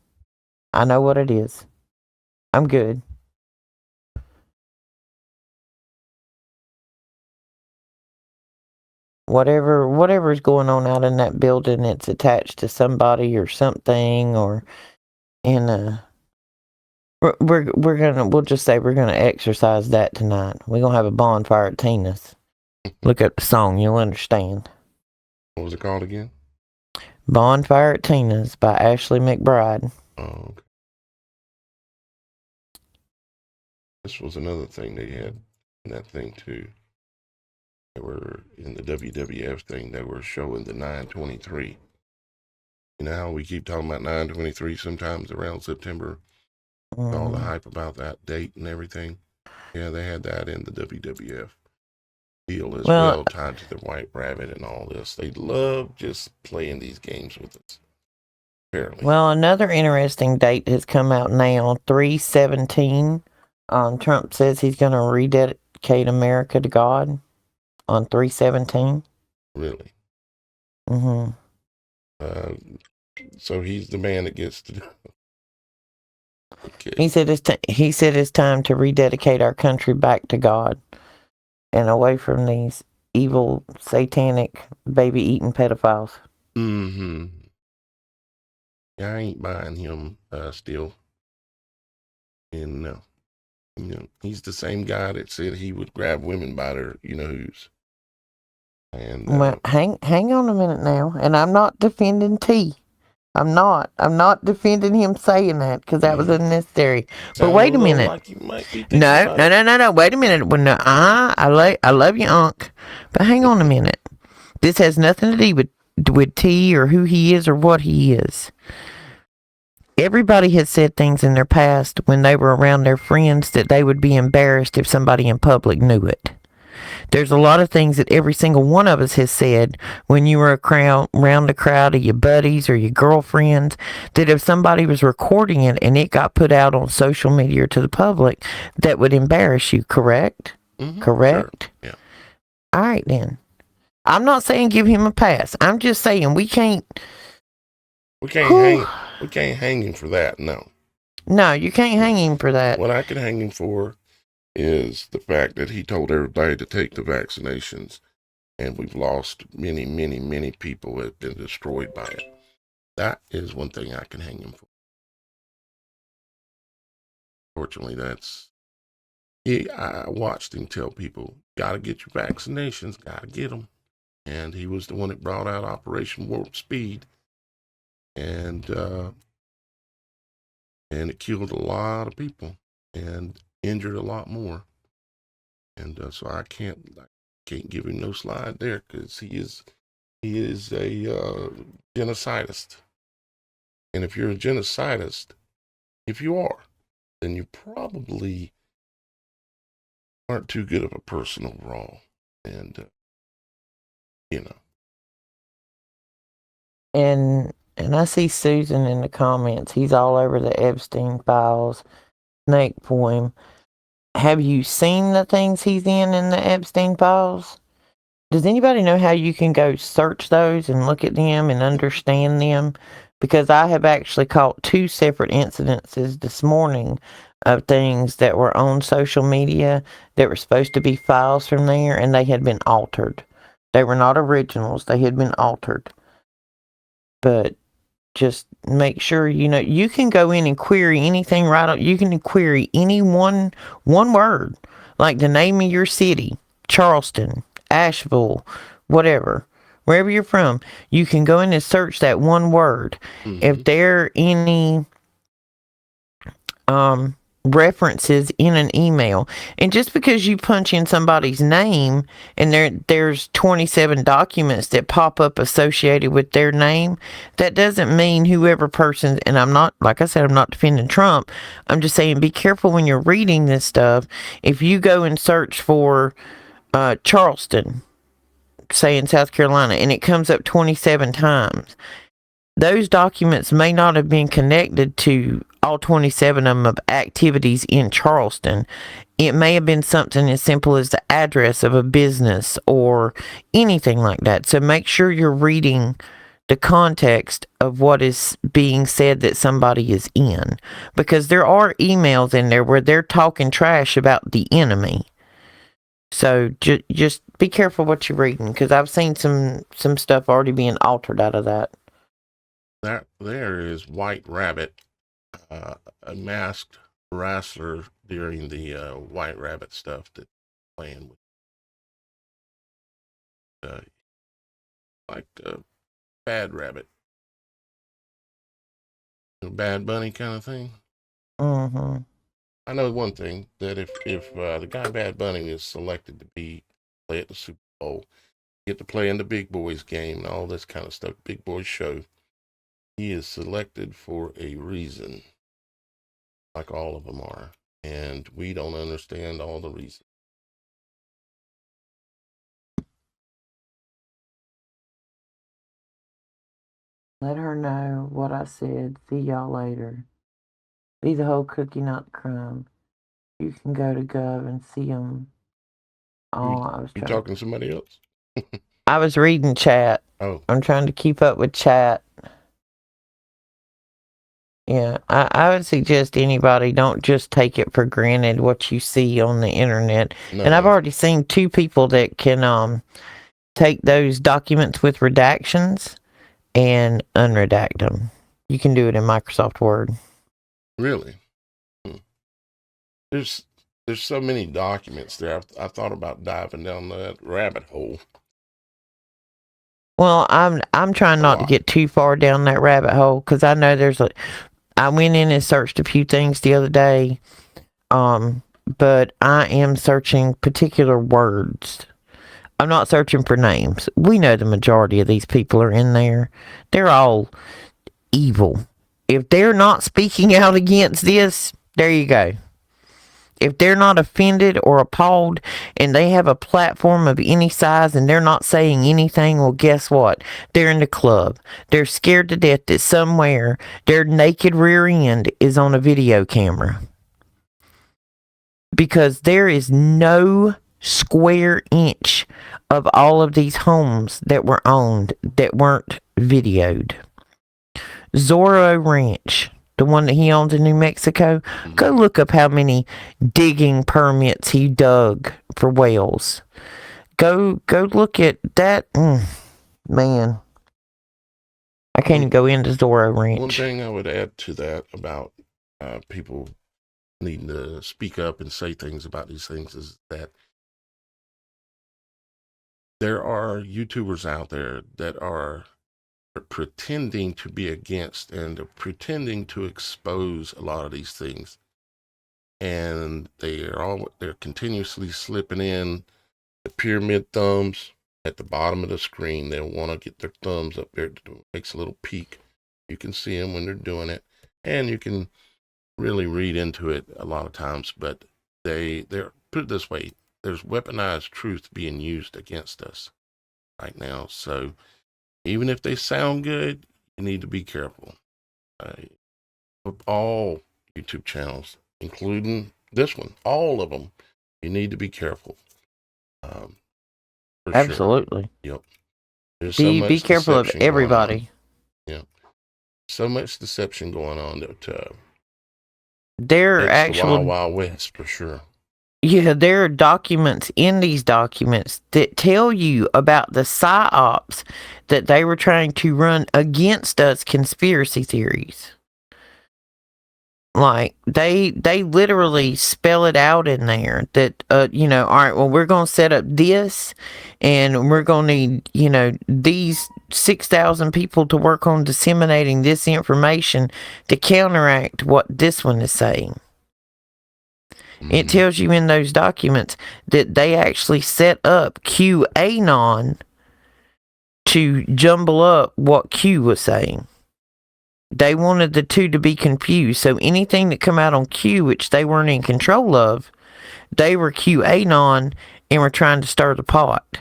I know what it is. I'm good. Whatever's going on out in that building, it's attached to somebody or something, or in we'll just say we're gonna exercise that tonight. We're gonna have a bonfire at Tina's. Look up the song, you'll understand. What was it called again? Bonfire at Tina's by Ashley McBride. Oh, okay. This was another thing they had in that thing too. They were in the WWF thing. They were showing the 9/23. You know how we keep talking about 9/23 sometimes around September. All the hype about that date and everything. Yeah, they had that in the WWF deal as well, tied to the White Rabbit and all this. They love just playing these games with us. Apparently. Well, another interesting date has come out now, 3/17. Trump says he's going to rededicate America to God on 3/17. Really? Mm-hmm. So he's the man that gets to. Okay. He said it's time to rededicate our country back to God and away from these evil, satanic, baby-eating pedophiles. Mm-hmm. Yeah, I ain't buying him still. And he's the same guy that said he would grab women by their who's. And well, hang on a minute now, and I'm not defending T. I'm not defending him saying that, because that was unnecessary. But wait a minute. Like you might be no. Wait a minute. Well, no, I love you, Unc. But hang on a minute. This has nothing to do with T or who he is or what he is. Everybody has said things in their past when they were around their friends that they would be embarrassed if somebody in public knew it. There's a lot of things that every single one of us has said when you were around a crowd of your buddies or your girlfriends, that if somebody was recording it and it got put out on social media or to the public, that would embarrass you, correct? Mm-hmm, correct? Sure. Yeah. All right, then. I'm not saying give him a pass. I'm just saying we can't hang him for that, no. No, you can't hang him for that. What I can hang him for is the fact that he told everybody to take the vaccinations, and we've lost many, many, many people have been destroyed by it. That is one thing I can hang him for. Fortunately, I watched him tell people, gotta get your vaccinations, gotta get them. And he was the one that brought out Operation Warp Speed. And it killed a lot of people and injured a lot more. And so I can't give him no slide there, because he is a genocidist. And if you're a genocidist, if you are, then you probably aren't too good of a person overall. And And I see Susan in the comments. He's all over the Epstein files, snake poem. Have you seen the things he's in the Epstein files? Does anybody know how you can go search those and look at them and understand them? Because I have actually caught 2 separate incidences this morning of things that were on social media that were supposed to be files from there, and they had been altered. They were not originals. They had been altered. But just make sure you can go in and query anything right up. You can query any one word like the name of your city, Charleston, Asheville, whatever, wherever you're from, you can go in and search that one word. If there are any references in an email, and just because you punch in somebody's name and there's 27 documents that pop up associated with their name, that doesn't mean whoever person, and I'm not, like I said, I'm not defending Trump, I'm just saying be careful when you're reading this stuff. If you go and search for Charleston, say in South Carolina, and it comes up 27 times, those documents may not have been connected to all 27 of them of activities in Charleston. It may have been something as simple as the address of a business or anything like that. So make sure you're reading the context of what is being said that somebody is in, because there are emails in there where they're talking trash about the enemy. So just be careful what you're reading, because I've seen some stuff already being altered out of that. That there is White Rabbit, a masked wrestler during the White Rabbit stuff that playing with, like Bad Rabbit, Bad Bunny kind of thing. Mm-hmm. I know one thing, that if the guy Bad Bunny is selected to play at the Super Bowl, get to play in the Big Boys game and all this kind of stuff, Big Boys show, he is selected for a reason, like all of them are, and we don't understand all the reasons. Let her know what I said. See y'all later. Be the whole cookie, not the crumb. You can go to Gov and see them. Oh, You talking to somebody else? I was reading chat. Oh, I'm trying to keep up with chat. Yeah, I would suggest anybody don't just take it for granted what you see on the internet. no. And I've already seen 2 people that can take those documents with redactions and unredact them. You can do it in Microsoft Word. Really? There's so many documents there. I thought about diving down that rabbit hole. Well, I'm trying not to get too far down that rabbit hole, because I know I went in and searched a few things the other day, but I am searching particular words. I'm not searching for names. We know the majority of these people are in there. They're all evil. If they're not speaking out against this, there you go. If they're not offended or appalled and they have a platform of any size and they're not saying anything, well, guess what? They're in the club. They're scared to death that somewhere their naked rear end is on a video camera. Because there is no square inch of all of these homes that were owned that weren't videoed. Zorro Ranch, the one that he owns in New Mexico, go look up how many digging permits he dug for whales. Go look at that. Man, I can't even go into Zorro Ranch. One thing I would add to that about people needing to speak up and say things about these things is that there are YouTubers out there that are pretending to be against and pretending to expose a lot of these things, and they're continuously slipping in the pyramid thumbs at the bottom of the screen. They want to get their thumbs up there. It makes a little peak. You can see them when they're doing it, and you can really read into it a lot of times. But they're, put it this way, there's weaponized truth being used against us right now. So even if they sound good, you need to be careful. Of all YouTube channels, including this one, all of them, you need to be careful. Absolutely. Sure. Yep. Be careful of everybody. Yeah. So much deception going on that there are actual the Wild West for sure. Yeah, there are documents in these documents that tell you about the psyops that they were trying to run against us, conspiracy theories. Like they literally spell it out in there that all right, well, we're gonna set up this, and we're gonna need these 6,000 people to work on disseminating this information to counteract what this one is saying. It tells you in those documents that they actually set up QAnon to jumble up what Q was saying. They wanted the two to be confused. So anything that come out on Q, which they weren't in control of, they were QAnon and were trying to stir the pot.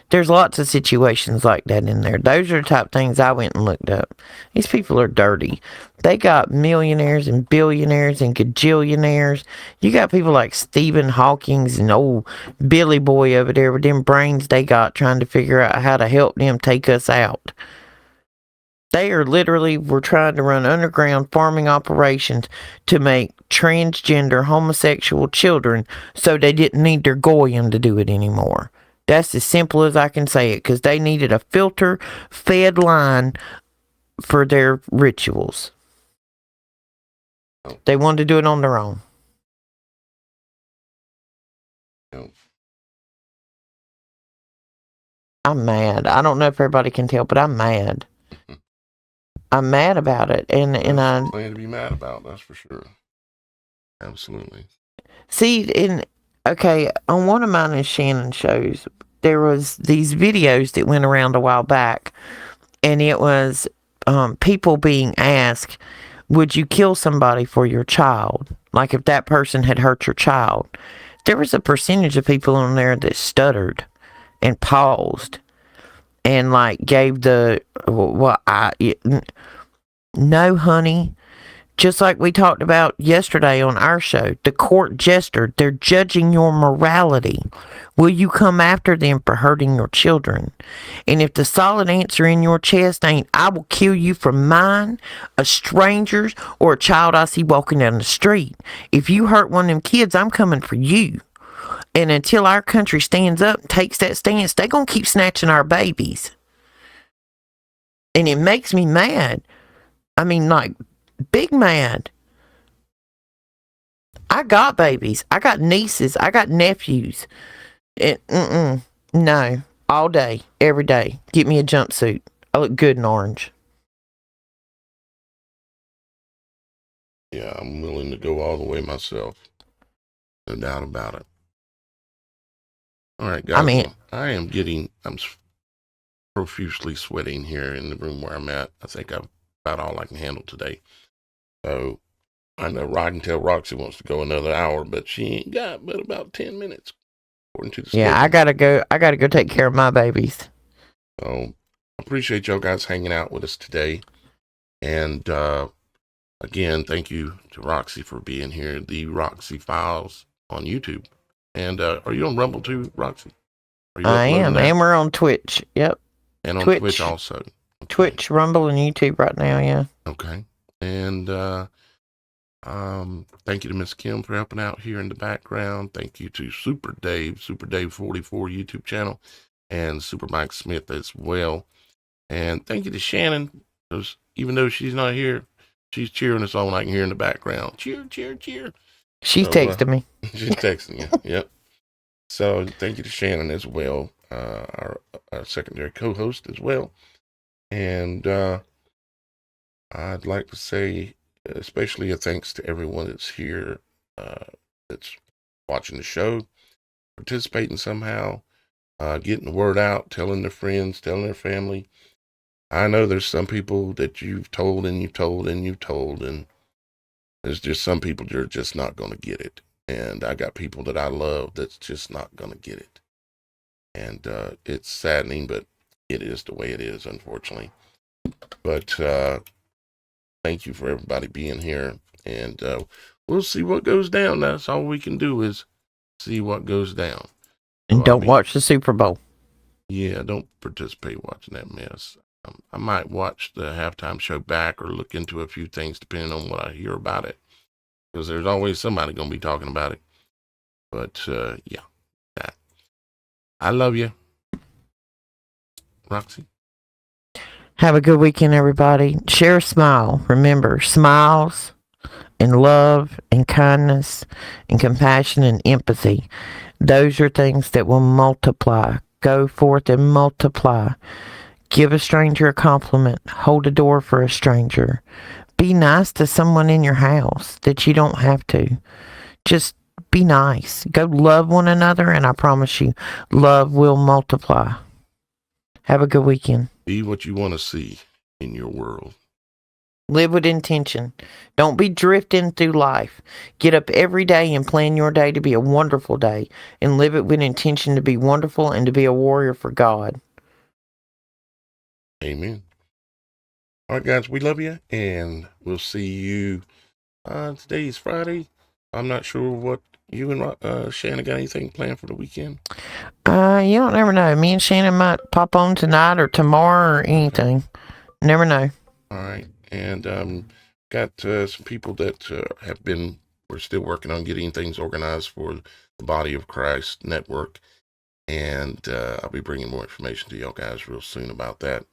There's lots of situations like that in there. Those are the type of things I went and looked up. These people are dirty. They got millionaires and billionaires and gajillionaires. You got people like Stephen Hawking's and old Billy Boy over there with them brains they got trying to figure out how to help them take us out. They are literally were trying to run underground farming operations to make transgender homosexual children so they didn't need their goyim to do it anymore. That's as simple as I can say it, because they needed a filter-fed line for their rituals. They wanted to do it on their own. I'm mad. I don't know if everybody can tell, but I'm mad. I'm mad about it, and I plenty to be mad about. That's for sure. Absolutely. See, okay, on one of mine and Shannon's shows, there was these videos that went around a while back, and it was people being asked, "Would you kill somebody for your child?" Like if that person had hurt your child. There was a percentage of people on there that stuttered and paused and like gave the no, honey. Just like we talked about yesterday on our show, the court jester, they're judging your morality. Will you come after them for hurting your children? And if the solid answer in your chest ain't, I will kill you for mine, a stranger's, or a child I see walking down the street. If you hurt one of them kids, I'm coming for you. And until our country stands up and takes that stance, they gonna keep snatching our babies. And it makes me mad. I mean, like, big mad. I got babies. I got nieces. I got nephews. No. All day. Every day. Get me a jumpsuit. I look good in orange. Yeah, I'm willing to go all the way myself. No doubt about it. All right, guys. I'm profusely sweating here in the room where I'm at. I think I've about all I can handle today. So I know Ride Tell Roxy wants to go another hour, but she ain't got but about 10 minutes according to the schedule. I gotta go take care of my babies. So I appreciate y'all guys hanging out with us today. And again, thank you to Roxy for being here. The Roxy Files on YouTube. And are you on Rumble too, Roxy? I am, and we're on Twitch. Yep. And on Twitch also. Okay. Twitch, Rumble, and YouTube right now, yeah. Okay. And thank you to Miss Kim for helping out here in the background. Thank you to Super Dave 44 YouTube channel, and Super Mike Smith as well. And thank you to Shannon, because even though she's not here, she's cheering us on. I can hear in the background. Cheer, cheer, cheer. She's texting me. She's texting you. Yep. So thank you to Shannon as well, our secondary co-host as well. And I'd like to say especially a thanks to everyone that's here, that's watching the show, participating somehow, getting the word out, telling their friends, telling their family. I know there's some people that you've told and you've told and you've told, and there's just some people you're just not going to get it. And I got people that I love that's just not going to get it. And it's saddening, but it is the way it is, unfortunately. But thank you for everybody being here. And we'll see what goes down. That's all we can do is see what goes down. And don't watch the Super Bowl. Yeah, don't participate watching that mess. I might watch the halftime show back or look into a few things depending on what I hear about it. Because there's always somebody going to be talking about it. But, yeah. That. I love you. Roxy. Have a good weekend, everybody. Share a smile. Remember, smiles and love and kindness and compassion and empathy. Those are things that will multiply. Go forth and multiply. Give a stranger a compliment. Hold a door for a stranger. Be nice to someone in your house that you don't have to. Just be nice. Go love one another, and I promise you, love will multiply. Have a good weekend. Be what you want to see in your world. Live with intention. Don't be drifting through life. Get up every day and plan your day to be a wonderful day, and live it with intention to be wonderful and to be a warrior for God. Amen. All right, guys, we love you, and we'll see you. Today's Friday. I'm not sure what you and Shannon got anything planned for the weekend. You don't never know. Me and Shannon might pop on tonight or tomorrow or anything. Never know. All right, and got some people that have been. We're still working on getting things organized for the Body of Christ Network, and I'll be bringing more information to y'all guys real soon about that.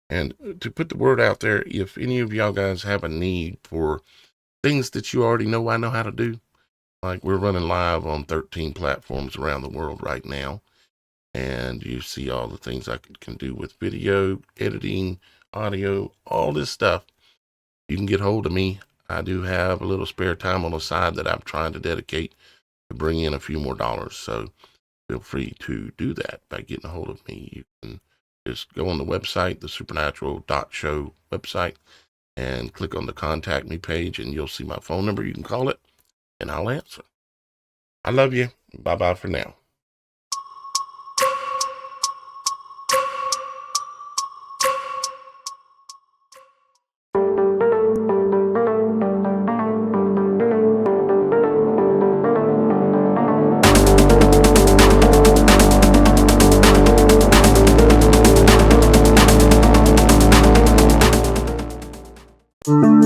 And to put the word out there, if any of y'all guys have a need for things that you already know I know how to do, like we're running live on 13 platforms around the world right now, and you see all the things I can do with video, editing, audio, all this stuff. You can get hold of me. I do have a little spare time on the side that I'm trying to dedicate to bring in a few more dollars, so feel free to do that by getting a hold of me. You can just go on the website, the supernatural.show website, and click on the contact me page, and you'll see my phone number. You can call it, and I'll answer. I love you. Bye-bye for now. Mm-hmm.